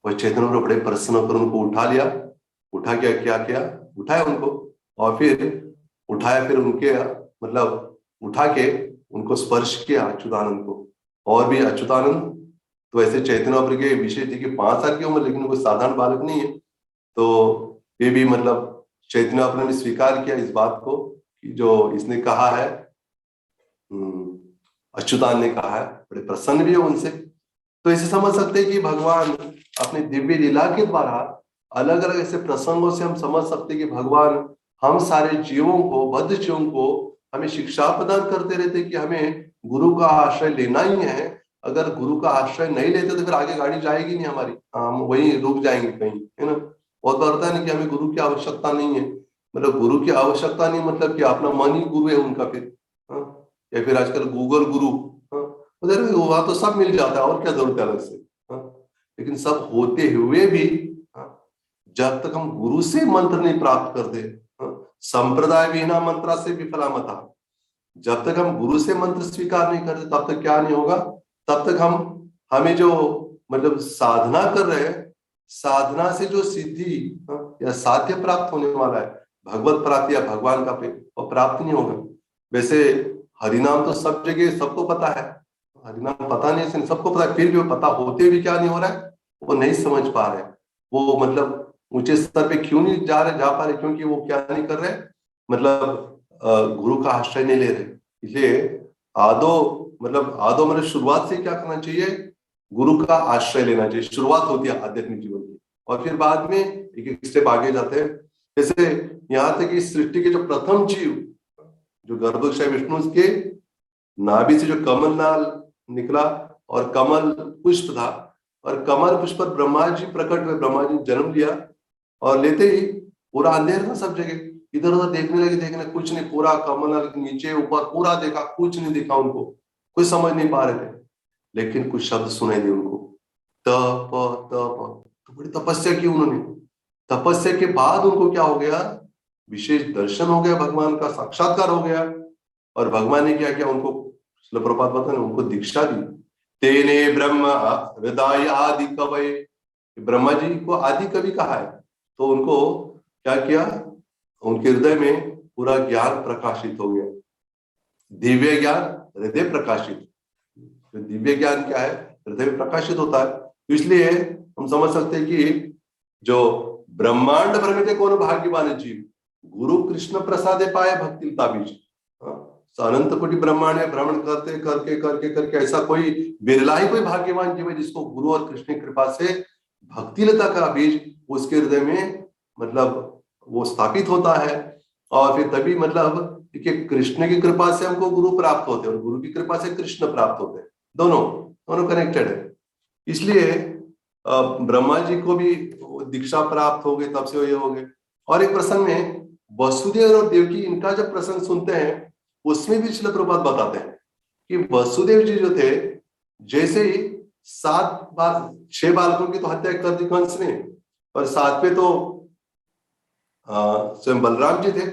और चैतन्य महाप्रभु बड़े प्रसन्न होकर उनको उठा लिया, उठा के क्या किया, उठाया उनको और फिर उठाया, फिर उनके मतलब उठा के उनको स्पर्श किया अच्युतानंद को। और भी अच्युतानंद तो ऐसे चैतन्य महाप्रभु के विशेष थी कि 5 साल की उम्र, लेकिन वो साधारण बालक नहीं है, तो ये भी मतलब चैतन्य महाप्रभु ने स्वीकार किया इस बात को कि जो इसने कहा है, अच्युतानंद ने कहा है, बड़े प्रसन्न भी है उनसे। तो इसे समझ सकते हैं कि भगवान अपनी दिव्य लीला के द्वारा अलग अलग ऐसे प्रसंगों से हम समझ सकते हैं कि भगवान हम सारे जीवों को, बद्ध जीवों को हमें शिक्षा प्रदान करते रहते कि हमें गुरु का आश्रय लेना ही है। अगर गुरु का आश्रय नहीं लेते तो फिर आगे गाड़ी जाएगी नहीं हमारी, हम वहीं रुक जाएंगे कहीं, है ना। बहुत बार होता है ना कि हमें गुरु की आवश्यकता नहीं है, मतलब गुरु की आवश्यकता नहीं मतलब कि अपना मन ही गुरु है उनका फिर, या फिर आजकल गूगल गुरु, उधर वहां तो सब मिल जाता है और क्या जरूरत है अलग से। लेकिन सब होते हुए भी जब तक हम गुरु से मंत्र नहीं प्राप्त करते, संप्रदाय विहीना मंत्रा से विफला मता, जब तक हम गुरु से मंत्र स्वीकार नहीं करते तब तक क्या नहीं होगा, तब तक हमें जो मतलब साधना कर रहे हैं, साधना से जो सिद्धि या साध्य प्राप्त होने वाला है, भगवत प्राप्ति या भगवान का प्रेम, वो प्राप्त नहीं होगा। वैसे हरिनाम तो सब जगह सबको पता है, हरिनाम पता नहीं सबको पता है, फिर भी पता होते भी क्या नहीं हो रहा है, वो नहीं समझ पा रहे, वो मतलब ऊंचे स्तर पे क्यों नहीं जा पा रहे, क्योंकि वो क्या नहीं कर रहे, मतलब गुरु का आश्रय नहीं ले रहे। इसलिए आदो मतलब शुरुआत से क्या करना चाहिए, गुरु का आश्रय लेना चाहिए, शुरुआत होती है आध्यात्मिक जीवन की, और फिर बाद में एक एक स्टेप आगे जाते हैं। जैसे यहाँ तक कि सृष्टि के जो प्रथम जीव, जो गर्भोदय विष्णु के नाभि से जो कमल नाल निकला और कमल पुष्प था, और कमल पुष्प पर ब्रह्मा जी प्रकट हुए, ब्रह्मा जी जन्म लिया, और लेते ही पूरा अंधेर था सब जगह, इधर उधर देखने लगे, कुछ नहीं, पूरा कमल नाल नीचे ऊपर पूरा देखा, कुछ नहीं दिखा उनको, कुछ समझ नहीं पा रहे थे। लेकिन कुछ शब्द सुनाई दिए उनको, तप तप, तो बड़ी तपस्या की उन्होंने। तपस्या के बाद उनको क्या हो गया, विशेष दर्शन हो गया, भगवान का साक्षात्कार हो गया, और भगवान ने क्या किया, उनको प्रभुपाद बताने उनको दीक्षा दी। तेने ब्रह्म हृदय आदि कवये, ब्रह्मा जी को आदि कवि कहा है, तो उनको क्या किया, उनके हृदय में पूरा ज्ञान प्रकाशित हो गया, दिव्य ज्ञान हृदय प्रकाशित। दिव्य ज्ञान क्या है, हृदय में प्रकाशित होता है। तो इसलिए हम समझ सकते हैं कि जो ब्रह्मांड भ्रमित कौन भाग्यवान जीव, गुरु कृष्ण प्रसादे पाए भक्ति ताबीज। अनंत कोटि ब्रह्मांड में भ्रमण करते करके करके करके ऐसा कोई बिरला ही कोई भाग्यवान जीव है जिसको गुरु और कृष्ण की कृपा से भक्ति लता का बीज उसके हृदय में मतलब वो स्थापित होता है। और फिर तभी मतलब देखिए कृष्ण की कृपा से हमको गुरु प्राप्त होते हैं और गुरु की कृपा से कृष्ण प्राप्त होते हैं, दोनों कनेक्टेड है। इसलिए ब्रह्मा जी को भी दीक्षा प्राप्त हो गई, तब से ये हो गए। और एक प्रसंग में वसुदेव और देवकी, इनका जब प्रसंग सुनते हैं उसमें भी श्रील प्रभुपाद बताते हैं कि वसुदेव जी जो थे, जैसे ही 6 बालकों की तो हत्या कर दी कंस ने, और 7वें तो स्वयं बलराम जी थे,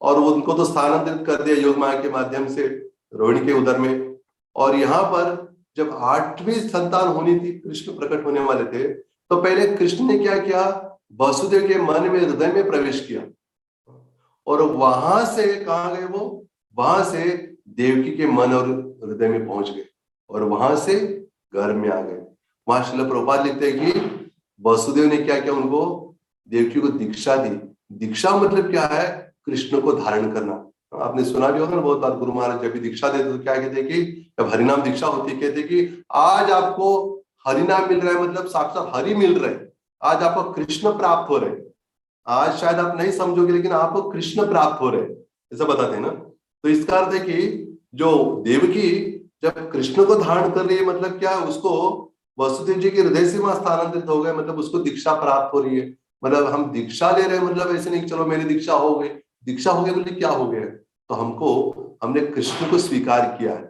और उनको तो स्थानांतरित कर दिया योग माया के माध्यम से रोहिणी के उदर में। और यहाँ पर जब 8वीं संतान होनी थी, कृष्ण प्रकट होने वाले थे, तो पहले कृष्ण ने क्या किया, वसुदेव के मन में, हृदय में प्रवेश किया, और वहां से कहाँ गए वो, वहां से देवकी के मन और हृदय में पहुंच गए, और वहां से घर में आ गए। वहां श्रील प्रभुपाद लिखते हैं कि वसुदेव ने क्या किया, उनको देवकी को दीक्षा दी। दीक्षा मतलब क्या है, कृष्ण को धारण करना। आपने सुना भी होगा ना बहुत बार, गुरु महाराज जब भी दीक्षा देते तो क्या कहते कि जब हरिनाम दीक्षा होती है कहते कि आज आपको हरिनाम मिल रहा है, मतलब साक्षात हरि मिल रहे हैं, आज आपको कृष्ण प्राप्त हो रहे हैं। आज शायद आप नहीं समझोगे लेकिन आपको कृष्ण प्राप्त हो रहे हैं, ऐसा बताते हैं ना। तो इसका अर्थ है कि जो देवकी जब कृष्ण को धारण कर रही है, मतलब क्या है, उसको वसुदेव जी के हृदय से वहां स्थानांतरित हो गए, मतलब उसको दीक्षा प्राप्त हो रही है। मतलब हम दीक्षा ले रहे हैं, मतलब ऐसे नहीं चलो मेरी दीक्षा हो गई, दीक्षा हो गई बोले क्या हो गया, तो हमने कृष्ण को स्वीकार किया है।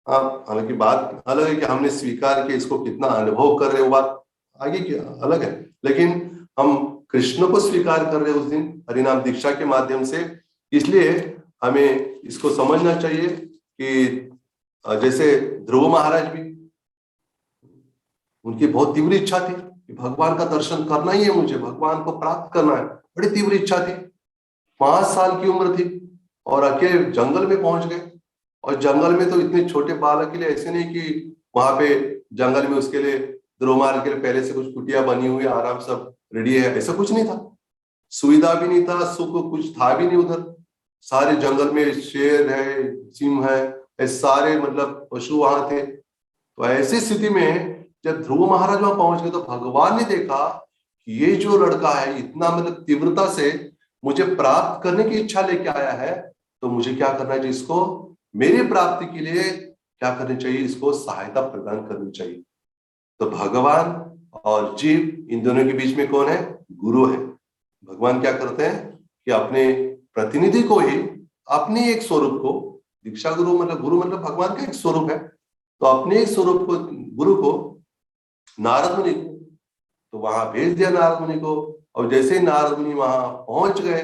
हालांकि बात अलग है कि हमने स्वीकार किया, इसको कितना अनुभव कर रहे हो बात आगे की अलग है, लेकिन हम कृष्ण को स्वीकार कर रहे हैं उस दिन हरिनाम दीक्षा के माध्यम से। इसलिए हमें इसको समझना चाहिए कि जैसे ध्रुव महाराज भी, उनकी बहुत तीव्र इच्छा थी कि भगवान का दर्शन करना ही है, मुझे भगवान को प्राप्त करना है, बड़ी तीव्र इच्छा थी। 5 साल की उम्र थी और अकेले जंगल में पहुंच गए। और जंगल में तो इतने छोटे बालक के लिए ऐसे नहीं कि वहां पे जंगल में उसके लिए ध्रुव महाराज के लिए पहले से कुछ कुटिया बनी हुई आराम सब रेडी है, ऐसा कुछ नहीं था। सुविधा भी नहीं था, सुख कुछ था भी नहीं उधर। सारे जंगल में शेर है, सिंह है, ऐसे सारे मतलब पशु वहां थे। तो ऐसी स्थिति में जब ध्रुव महाराज वहां पहुंच गए तो भगवान ने देखा कि ये जो लड़का है इतना मतलब तीव्रता से मुझे प्राप्त करने की इच्छा लेके आया है, तो मुझे क्या करना चाहिए, इसको मेरी प्राप्ति के लिए क्या करनी चाहिए, इसको सहायता प्रदान करनी चाहिए। तो भगवान और जीव इन दोनों के बीच में कौन है, गुरु है। भगवान क्या करते हैं कि अपने प्रतिनिधि को ही, अपने एक स्वरूप को, दीक्षा गुरु मतलब भगवान का एक स्वरूप है, तो अपने एक स्वरूप को, गुरु को, नारद मुनि को तो वहां भेज दिया नारद मुनि को। और जैसे ही नारद मुनि वहां पहुंच गए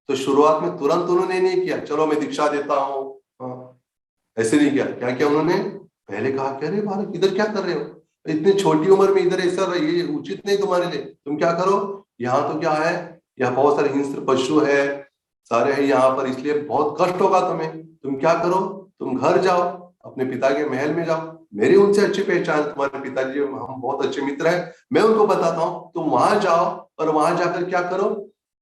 तो शुरुआत में तुरंत उन्होंने नहीं किया चलो मैं दीक्षा देता हूँ, ऐसे नहीं किया। क्या किया उन्होंने, पहले कहा कि अरे बालक इधर क्या कर रहे हो, इतनी छोटी उम्र में इधर ऐसा, ये उचित नहीं तुम्हारे लिए, तुम क्या करो, यहाँ तो क्या है, यहाँ बहुत सारे हिंस्र पशु है, सारे है यहाँ पर, इसलिए बहुत कष्ट होगा तुम्हें, तुम क्या करो, तुम घर जाओ, अपने पिता के महल में जाओ, मेरी उनसे अच्छी पहचान, तुम्हारे पिताजी हम बहुत अच्छे मित्र हैं, मैं उनको बताता हूँ, तुम वहां जाओ और वहां जाकर क्या करो,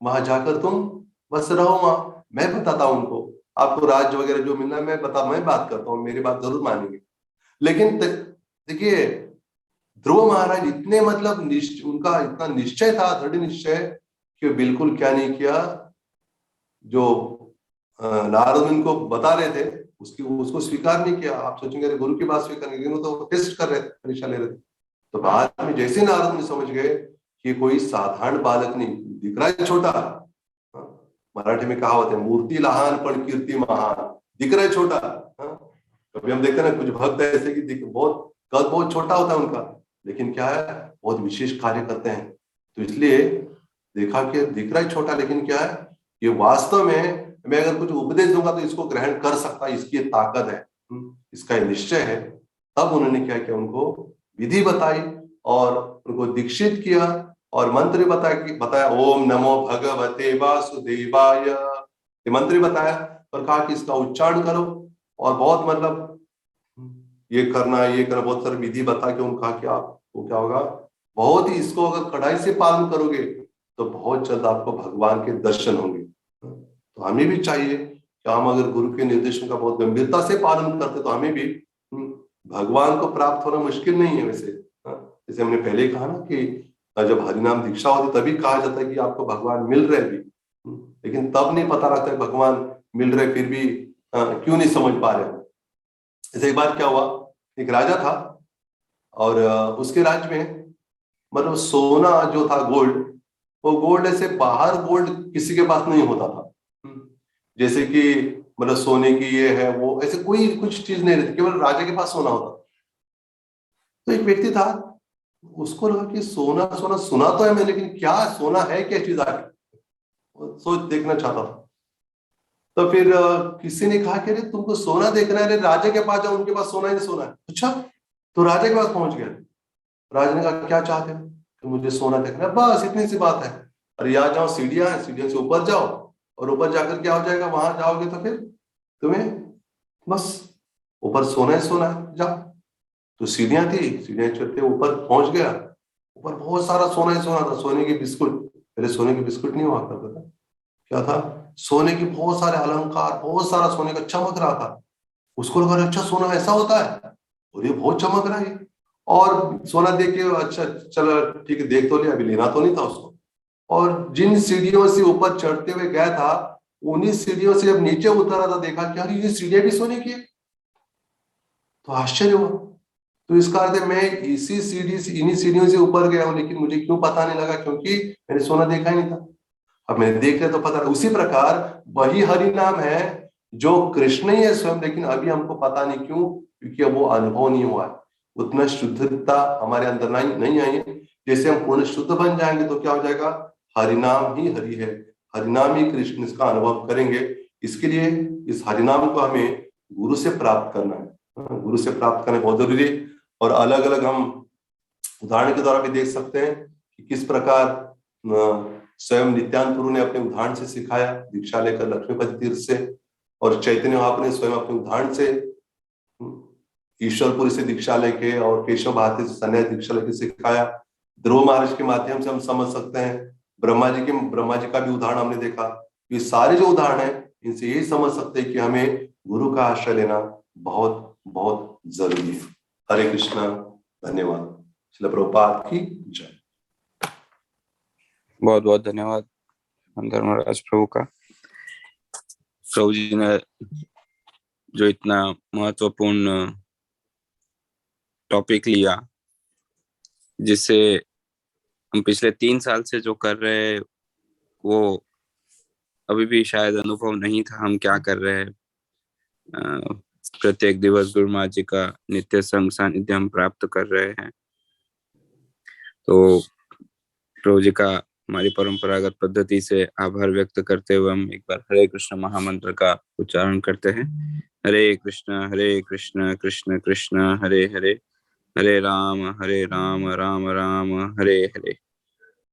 वहां जाकर तुम बस रहो वहां, मैं बताता हूँ उनको, आपको राज्य वगैरह जो मिलना है मैं बात करता हूँ, मेरी बात जरूर मानेंगे। लेकिन देखिए ध्रुव महाराज इतने मतलब उनका इतना निश्चय था, दृढ़ निश्चय, कि बिल्कुल क्या नहीं किया, जो नारद उनको बता रहे थे उसको स्वीकार नहीं किया। आप सोचेंगे अरे गुरु की बात स्वीकार नहीं, लेकिन तो टेस्ट कर रहे थे, परीक्षा ले रहे थे। तो बाद में जैसे नारद मुनि समझ गए कि कोई साधारण बालक नहीं, दिख रहा है छोटा, मराठी में कहावत है मूर्ति लहान पण कीर्ति महान, दिख रहा है छोटा। कभी हम देखते हैं ना कुछ भक्त ऐसे कि बहुत कद बहुत छोटा होता है उनका, लेकिन क्या है बहुत विशेष कार्य करते हैं। तो इसलिए देखा कि दिख रहा है छोटा, लेकिन क्या है ये वास्तव में, मैं अगर कुछ उपदेश दूंगा तो इसको ग्रहण कर सकता है, इसकी ताकत है, इसका निश्चय है। तब उन्होंने क्या किया, उनको विधि बताई और उनको दीक्षित किया और मंत्र बताया ओम नमो भगवते वासुदेवाय, ये मंत्र बताया और कहा कि इसका उच्चारण करो, और बहुत मतलब ये करना बहुत सारी विधि बता के उन्होंने कहा कि आपको क्या होगा, बहुत ही इसको अगर कड़ाई से पालन करोगे तो बहुत जल्द आपको भगवान के दर्शन होंगे। तो हमें भी चाहिए कि हम अगर गुरु के निर्देशों का बहुत गंभीरता से पालन करते तो हमें भी भगवान को प्राप्त होना मुश्किल नहीं है। वैसे जैसे हमने पहले कहा ना कि जब हरिनाम दीक्षा होती तभी कहा जाता है कि आपको भगवान मिल रहे भी, लेकिन तब नहीं पता लगता है भगवान मिल रहे फिर भी क्यों नहीं समझ पा रहे। जैसे एक बार क्या हुआ, एक राजा था और उसके राज्य में मतलब सोना जो था, गोल्ड, वो गोल्ड ऐसे बाहर गोल्ड किसी के पास नहीं होता था, जैसे कि मतलब सोने की ये है वो, ऐसे कोई कुछ चीज नहीं रहती, केवल राजा के पास सोना होता। तो एक व्यक्ति था, उसको लगा कि सोना सुना तो है मैं, लेकिन क्या सोना है क्या चीज आगे, सोच देखना चाहता था। तो फिर किसी ने कहा कि अरे तुमको सोना देखना है, अरे राजा के पास जाओ, उनके पास सोना ही सोना है। अच्छा, तो राजा के पास पहुंच गया। राजा ने कहा क्या चाहते हो, तो मुझे सोना देखना है, बस इतनी सी बात है। अरे यहाँ जाओ, सीढ़ियां हैं, सीढ़ियों से ऊपर जाओ, और ऊपर जाकर क्या हो जाएगा, वहां जाओगे तो फिर तुम्हें बस ऊपर सोना ही सोना है, जाओ। तो सीढ़ियां थी, सीढ़ियां चढ़ते ऊपर पहुंच गया, ऊपर बहुत सारा सोना ही सोना था, सोने के बिस्कुट, पहले सोने के बिस्कुट नहीं हुआ करता था, क्या था, सोने की बहुत सारे अलंकार, बहुत सारा सोने का चमक रहा था। उसको लगा अच्छा सोना ऐसा होता है और ये बहुत चमक रहा है, और सोना देख के अच्छा चलो ठीक है देख तो लिया, अभी लेना तो नहीं था उसको। और जिन सीढ़ियों से ऊपर चढ़ते हुए गया था, उन्हीं सीढ़ियों से जब नीचे उतरा था देखा कि अरे ये सीढ़ियां भी सोने की है, तो आश्चर्य हुआ। तो इसका अर्थ है मैं इसी सीढ़ी से, इन्हीं सीढ़ियों से ऊपर गया हूं, लेकिन मुझे क्यों पता नहीं लगा, क्योंकि मैंने सोना देखा ही नहीं था। अब मैंने देख लिया तो पता नहीं। उसी प्रकार वही हरि नाम है जो कृष्ण ही है स्वयं, लेकिन अभी हमको पता नहीं क्यों, क्योंकि वो अनुभव नहीं हुआ है, उतना शुद्धता हमारे अंदर नहीं आई है। जैसे हम पूर्ण शुद्ध बन जाएंगे तो क्या हो जाएगा, हरिनाम ही हरि है, हरिनाम ही कृष्ण, इसका अनुभव करेंगे। इसके लिए इस हरिनाम को हमें गुरु से प्राप्त करना है, गुरु से प्राप्त करना बहुत जरूरी है। और अलग अलग हम उदाहरण के द्वारा भी देख सकते हैं कि किस प्रकार स्वयं नित्यानंद प्रभु ने अपने उदाहरण से सिखाया, दीक्षा लेकर लक्ष्मीपति तीर्थ से, और चैतन्य महाप्रभु ने स्वयं अपने उदाहरण से ईश्वरपुरी से दीक्षा लेके और केशव भारती से संन्यास दीक्षा लेके सिखाया। ध्रुव महाराज के माध्यम से हम समझ सकते हैं, ब्रह्मा जी का भी उदाहरण हमने देखा। ये सारे जो उदाहरण है इनसे यही समझ सकते हैं कि हमें गुरु का आश्रय लेना बहुत बहुत जरूरी है। हरे कृष्णा, धन्यवाद। श्रील प्रभुपाद की जय।
बहुत बहुत धन्यवाद धर्मराज प्रभु का। प्रभु जी ने जो इतना महत्वपूर्ण टॉपिक लिया, जिससे हम पिछले 3 साल से जो कर रहे हैं वो अभी भी शायद अनुभव नहीं था हम क्या कर रहे हैं। प्रत्येक दिवस गुरु महाराज जी का नित्य संग सानिध्य हम प्राप्त कर रहे हैं। तो प्रभु जी का हमारी परंपरागत पद्धति से आभार व्यक्त करते हुए हम एक बार हरे कृष्ण महामंत्र का उच्चारण करते हैं। हरे कृष्ण कृष्ण कृष्ण हरे हरे, हरे राम राम राम हरे हरे।